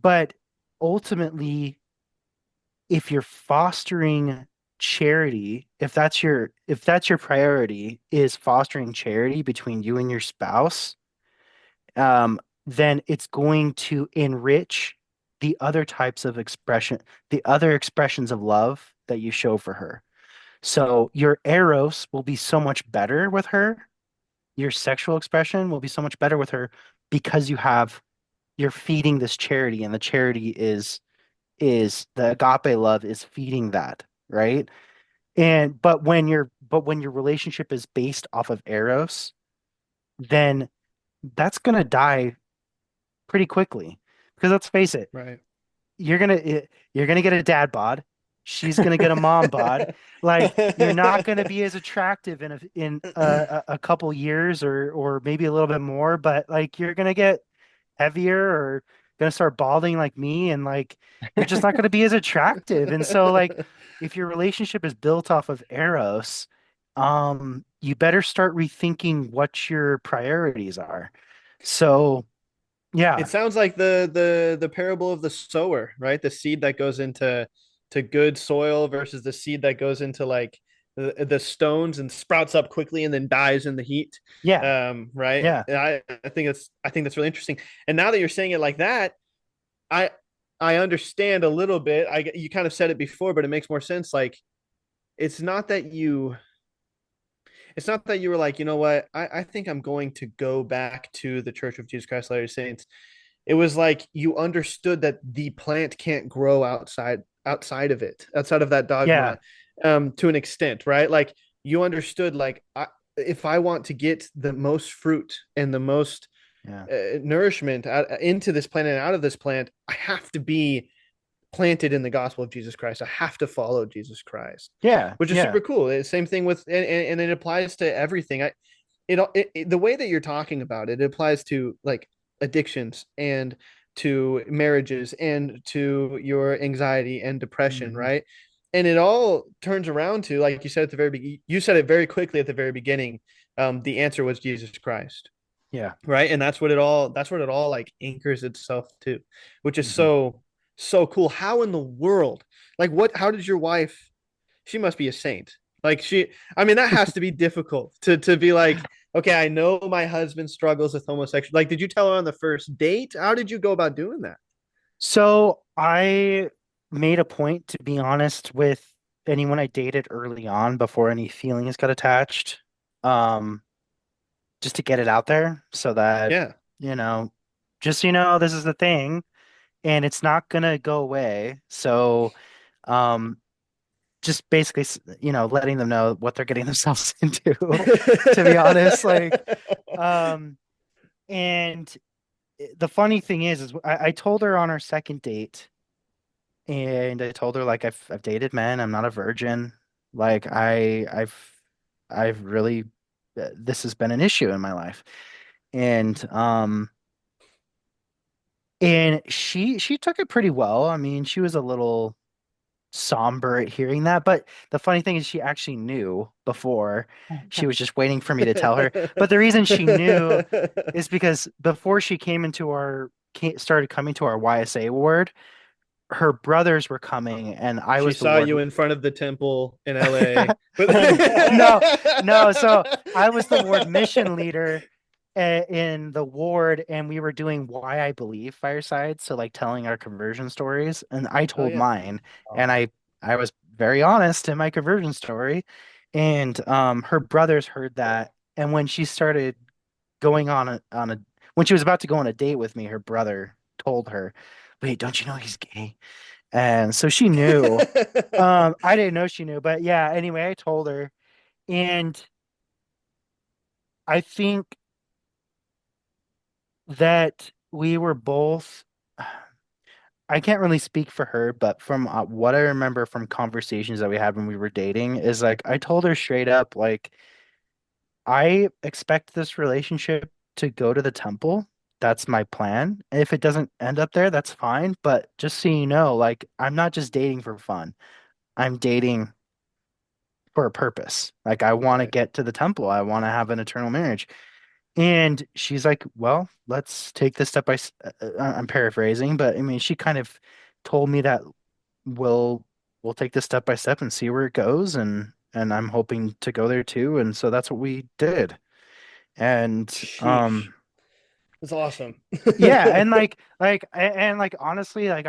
but ultimately if you're fostering charity, if that's your priority is fostering charity between you and your spouse, then it's going to enrich the other types of expression, the other expressions of love that you show for her. So your eros will be so much better with her. Your sexual expression will be so much better with her because you're feeding this charity, and the charity is the agape love is feeding that, right? And but when your relationship is based off of eros, then that's gonna die pretty quickly. Because let's face it, Right. you're gonna get a dad bod. She's gonna get a mom bod. Like you're not gonna be as attractive in a couple years or maybe a little bit more, but like you're gonna get heavier or gonna start balding like me, and like you're just not gonna be as attractive. And so like if your relationship is built off of eros, you better start rethinking what your priorities are. So It yeah, sounds like the parable of the sower, right? The seed that goes into to good soil versus the seed that goes into like the stones and sprouts up quickly and then dies in the heat. yeah, Right. yeah. I think that's really interesting. And now that you're saying it like that, I I understand a little bit. You kind of said it before, but it makes more sense. Like it's not that you it's not that you were like, you know what, I think I'm going to go back to the Church of Jesus Christ of Latter-day Saints. It was like you understood that the plant can't grow outside of it, outside of that Yeah, dogma, to an extent, right? Like you understood, like if I want to get the most fruit and the most yeah, nourishment into this plant and out of this plant, I have to be planted in the gospel of Jesus Christ. I have to follow Jesus Christ, yeah, which is yeah. super cool. Same thing with, and it applies to everything. The way that you're talking about it, it applies to like addictions and to marriages and to your anxiety and depression, Hmm. right? And it all turns around to, like you said at the very beginning, you said it very quickly at the very beginning. The answer was Jesus Christ, Yeah. right? And that's what it all like anchors itself to, which is Hmm. so cool. How in the world, like what, how did your wife, she must be a saint. Like I mean, that has to be difficult to be like, okay, I know my husband struggles with homosexual. Like, did you tell her on the first date? How did you go about doing that? So I made a point to be honest with anyone I dated early on before any feelings got attached, um, just to get it out there so that, Yeah. you know, just this is the thing and it's not gonna go away. So, um, just basically, letting them know what they're getting themselves into, to be honest. Like, um, and the funny thing is I told her on our second date, and I told her like I've dated men. I'm not a virgin. Like I've really this has been an issue in my life, and and she took it pretty well. I mean, she was a little. somber at hearing that. But the funny thing is, she actually knew before. She was just waiting for me to tell her. But the reason she knew is because before she started coming to our YSA ward, her brothers were coming, and I She was the saw ward. you in front of the temple in LA. No, no. So I was the ward mission leader in the ward, and we were doing why I believe firesides, so like telling our conversion stories. And I Oh told yeah. mine, and I was very honest in my conversion story. And her brothers heard that, and when she started going on a when she was about to go on a date with me, her brother told her, "Wait, don't you know he's gay?" And so she knew. I didn't know she knew, but yeah, anyway, I told her. And I think that we were both, I can't really speak for her, but from what I remember from conversations that we had when we were dating, is like I told her straight up, like, I expect this relationship to go to the temple. That's my plan. If it doesn't end up there, that's fine. But just so you know, like, I'm not just dating for fun. I'm dating for a purpose. Like, I want to Right. get to the temple. I want to have an eternal marriage. And she's like, "Well, let's take this step by." I'm paraphrasing, but I mean, she kind of told me that we'll we'll take this step by step and see where it goes, and I'm hoping to go there too. And so that's what we did. And Sheesh. That's awesome. yeah, and like honestly, like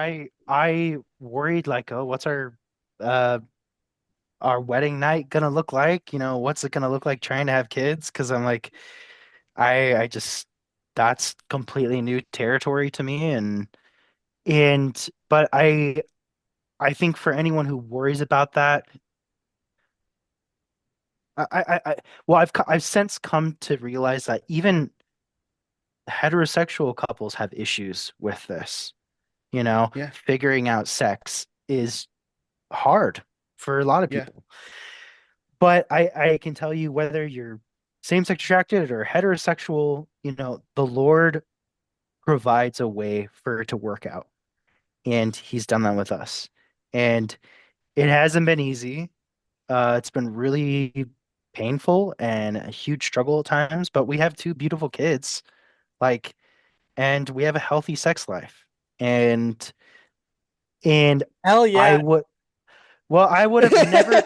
I worried like, oh, what's uh our wedding night gonna look like? You know, what's it gonna look like trying to have kids? Because I'm like, I just that's completely new territory to me, and but I think for anyone who worries about that, well, I've since come to realize that even heterosexual couples have issues with this. You know, Yeah. figuring out sex is hard for a lot of Yeah. people. But I can tell you whether you're same-sex attracted or heterosexual, you know, the Lord provides a way for it to work out. And he's done that with us. And it hasn't been easy. It's been really painful and a huge struggle at times, but we have two beautiful kids, like, and we have a healthy sex life. And Hell I yeah. would, well, I would have never,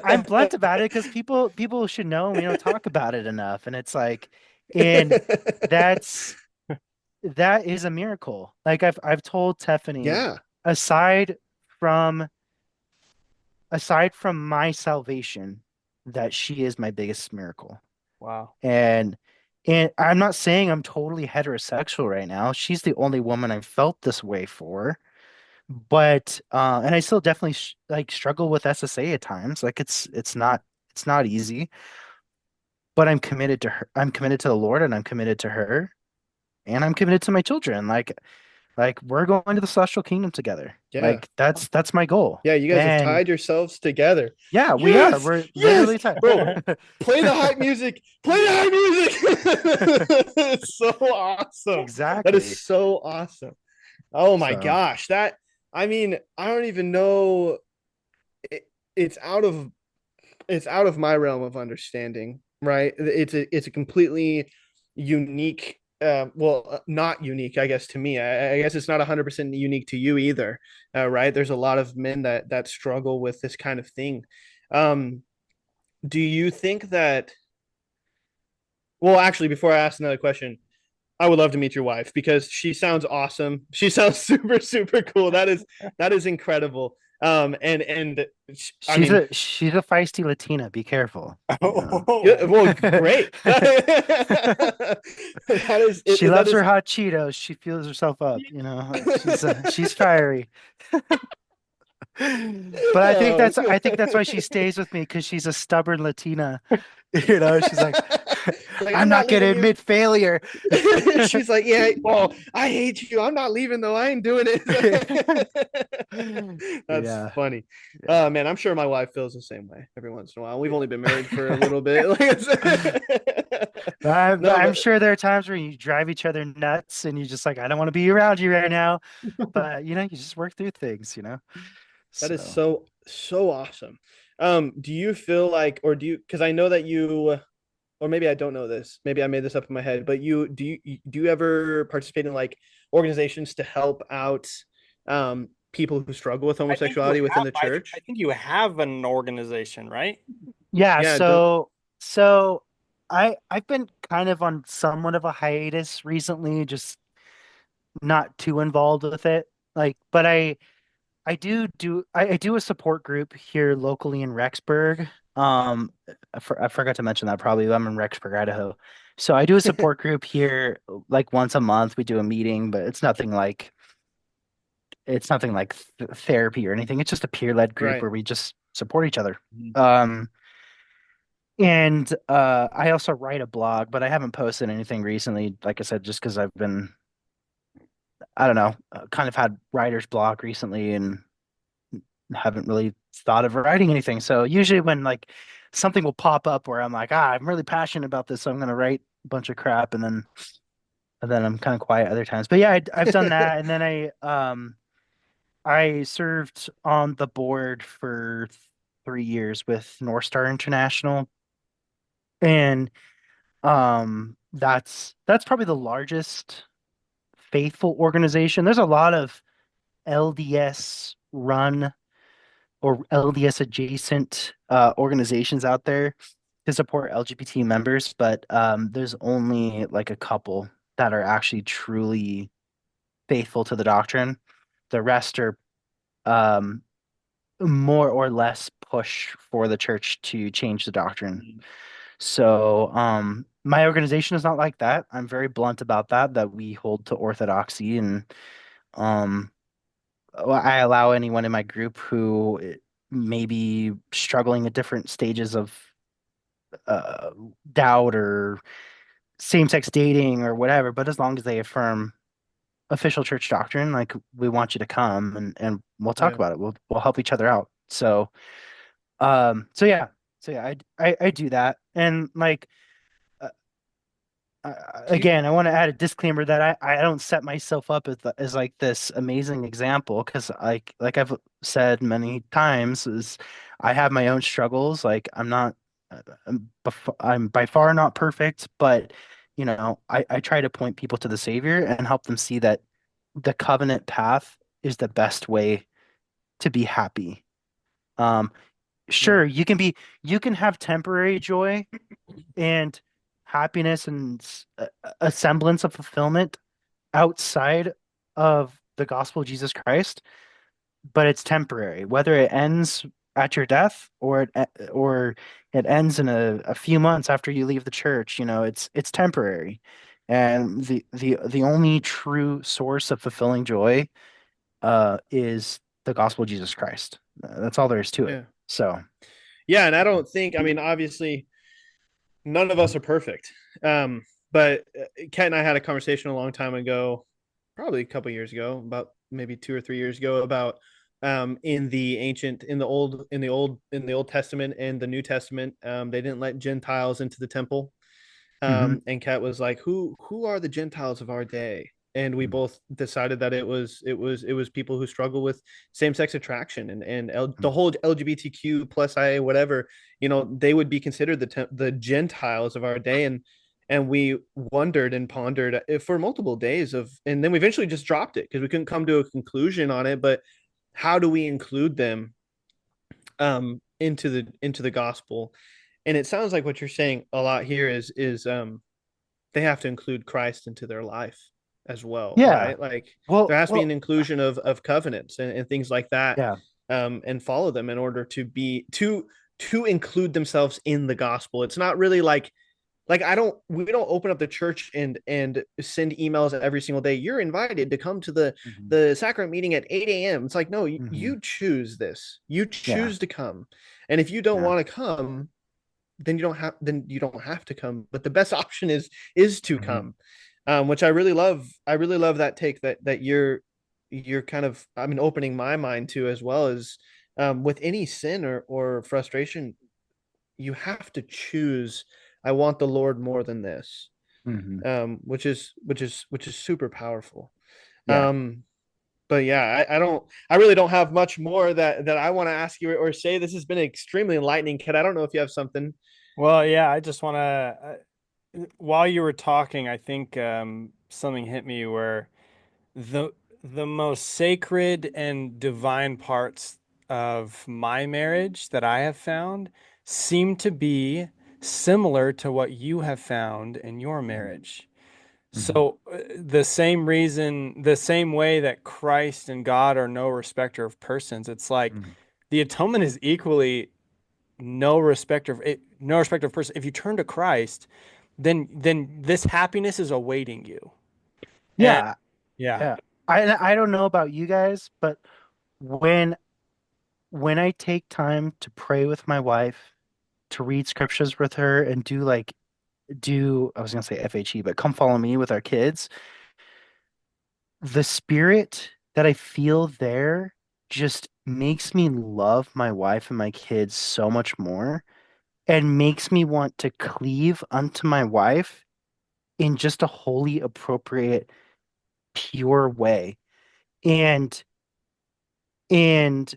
I'm blunt about it because people should know we don't talk about it enough. And it's like, and that's that is a miracle. Like I've told Tiffany, Yeah. aside from aside from my salvation, that she is my biggest miracle. Wow. And and I'm not saying I'm totally heterosexual right now. She's the only woman I've felt this way for. But and I still definitely like struggle with SSA at times. Like it's not easy, but I'm committed to her. I'm committed to the Lord and I'm committed to her and I'm committed to my children. Like we're going to the celestial kingdom together. Yeah. Like that's my goal. Yeah, you guys have And tied yourselves together. yeah, we are. Yes, We're yes, literally tied. bro. Play the hype music. Play the hype music. It's so awesome. That Exactly. is so awesome. Oh my So, gosh, that I mean, I don't even know. It, it's out of my realm of understanding, right? It's a completely unique. Well, not unique, I guess, to me. I guess it's not 100% unique to you either, right? There's a lot of men that struggle with this kind of thing. Um, do you think that? Well, actually, before I ask another question, I would love to meet your wife because she sounds awesome. She sounds super, super cool. That is incredible. And I mean, she's a feisty Latina. Be careful. You know. yeah, well, great. That is She that loves her is hot Cheetos. She feels herself up, you know. She's fiery. But oh, I think that's why she stays with me because she's a stubborn Latina. You know, she's like Like, I'm I'm not not gonna leaving you. admit failure. She's like, yeah, well, I hate you. I'm not leaving though. I ain't doing it. That's Yeah. funny. Yeah. Man, I'm sure my wife feels the same way every once in a while. We've only been married for a little bit. Like I said. No, I'm but sure there are times where you drive each other nuts and you just like, I don't want to be around you right now. But you just work through things. that is So so awesome. Do you feel like, or do you? Because I know that you, or maybe I don't know this. Maybe I made this up in my head. But do you ever participate in like organizations to help out people who struggle with I think you homosexuality within have. the I church? think you have an organization, right? yeah, Yeah, don't. so I've been kind of on somewhat of a hiatus recently, just not too involved with it. Like, but I do a support group here locally in Rexburg. I forgot to mention that probably. I'm in Rexburg, Idaho. So I do a support group here like once a month. We do a meeting, but it's nothing like therapy or anything. It's just a peer-led group Right. where we just support each other. Mhm. Um, and I also write a blog, but I haven't posted anything recently, like I said, just because I've been, I don't know, kind of had writer's block recently and haven't really thought of writing anything. So usually when like something will pop up where I'm like, I'm really passionate about this, so I'm gonna write a bunch of crap, and then I'm kind of quiet other times. But yeah, I've done that, and then I served on the board for 3 years with North Star International, and that's probably the largest faithful organization. There's a lot of LDS run or LDS adjacent organizations out there to support LGBT members, but there's only like a couple that are actually truly faithful to the doctrine. The rest are um, more or less push for the church to change the doctrine. So my organization is not like that. I'm very blunt about that we hold to orthodoxy, and um, I allow anyone in my group who may be struggling at different stages of uh, doubt or same-sex dating or whatever, but as long as they affirm official church doctrine, like we want you to come and we'll talk Yeah. about it. We'll help each other out. So yeah, I do that, and like uh, Do you? again, I want to add a disclaimer that I don't set myself up as like this amazing example because like I've said many times is I have my own struggles. Like I'm not I'm by far not perfect, but I try to point people to the Savior and help them see that the covenant path is the best way to be happy. Um, Yeah. sure, you can have temporary joy and happiness and a semblance of fulfillment outside of the gospel of Jesus Christ, but it's temporary. Whether it ends at your death or it ends in a few months after you leave the church, it's temporary. And the only true source of fulfilling joy is the gospel of Jesus Christ. That's all there is to it. Yeah. So, Yeah. And I don't think, I mean, obviously, none of us are perfect. But Kat and I had a conversation a long time ago, probably a couple years ago, about maybe 2 or 3 years ago, about in the ancient, in the Old Testament and the New Testament, they didn't let Gentiles into the temple. mhm. And Kat was like, who are the Gentiles of our day? And we both decided that it was people who struggle with same-sex attraction and the whole LGBTQ plus IA whatever, they would be considered the Gentiles of our day. And we wondered and pondered for multiple days and then we eventually just dropped it because we couldn't come to a conclusion on it. But how do we include them into the gospel? And it sounds like what you're saying a lot here is they have to include Christ into their life as well, Yeah. right? Like Well, there has to be well, an inclusion of covenants and things like that, yeah. and follow them in order to include themselves in the gospel. It's not really like we don't open up the church and send emails every single day. You're invited to come to the Mhm. the sacrament meeting at 8 a.m. It's like, no, Mhm. you choose this. You Yeah. choose to come. And if you don't Yeah. want to come, then you don't have to come. But the best option is to Mhm. come, which I really love. I really love that take that you're kind of, I mean, opening my mind to, as well as with any sin or frustration, you have to choose. I want the Lord more than this, Mhm. which is super powerful. Yeah. But yeah, I really don't have much more that I want to ask you or say. This has been extremely enlightening, Ken. I don't know if you have something. Well, yeah, I just want to, while you were talking, I think something hit me where the the most sacred and divine parts of my marriage that I have found seem to be similar to what you have found in your marriage. Mhm. So, the same reason, the same way that Christ and God are no respecter of persons, it's like Mhm. the atonement is equally no respecter of person. If you turn to Christ, then this happiness is awaiting you. And Yeah. yeah. Yeah. I don't know about you guys, but when I take time to pray with my wife, to read scriptures with her, and do I was gonna say FHE, but come follow me with our kids, the spirit that I feel there just makes me love my wife and my kids so much more, and makes me want to cleave unto my wife in just a holy, appropriate, pure way. And and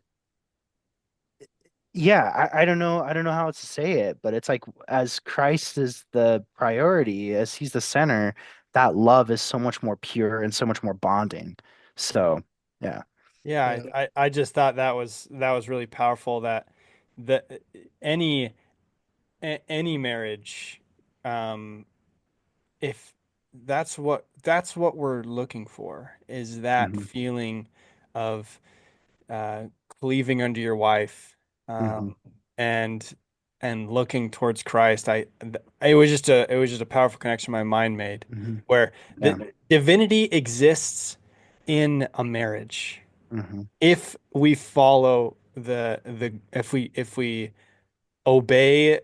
yeah, I don't know how else to say it, but it's like, as Christ is the priority, as he's the center, that love is so much more pure and so much more bonding. So, yeah. Yeah, Yeah. I just thought that was really powerful that the any any marriage, um, if that's what we're looking for, is that Hmm. feeling of uh, cleaving under your wife, Hmm. and looking towards Christ. It was just a powerful connection my mind made, Hmm. where Yeah. the divinity exists in a marriage Hmm. if we follow the if we obey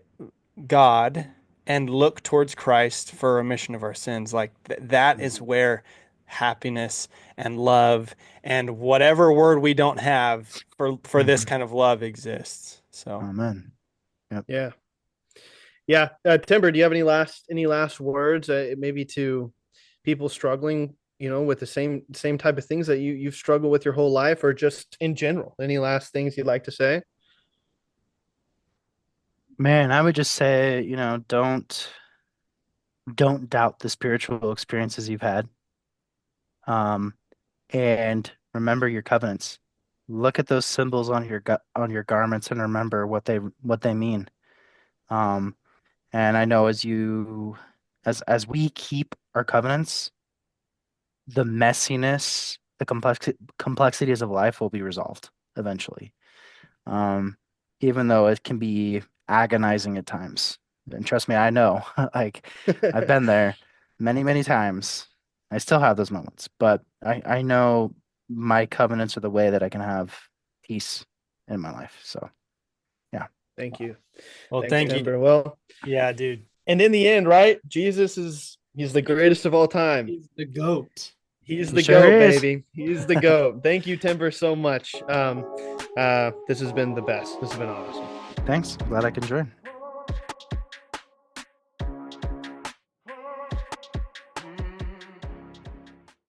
God and look towards Christ for remission of our sins. Like that is where happiness and love and whatever word we don't have for this Hmm. kind of love exists. So, Amen. Yep. Yeah. Yeah. Timber, do you have any last words, maybe to people struggling, with the same type of things that you've struggled with your whole life, or just in general? Any last things you'd like to say? Man, I would just say, don't doubt the spiritual experiences you've had. Um, and remember your covenants. Look at those symbols on on your garments and remember what they mean. Um, and I know as we keep our covenants, the messiness, the complexities of life will be resolved eventually. Um, Even though it can be agonizing at times. And trust me, I know. Like, I've been there many, many times. I still have those moments, but I know my covenants are the way that I can have peace in my life. So, yeah. Thank you. well, Thanks, thank you. Timber. Well, Yeah, dude. and in the end, right? He's the greatest of all time. He's the goat. He's He the sure GOAT, is. baby. He's the GOAT. Thank you, Timber, so much. This has been the best. This has been awesome. Thanks. Glad I could join.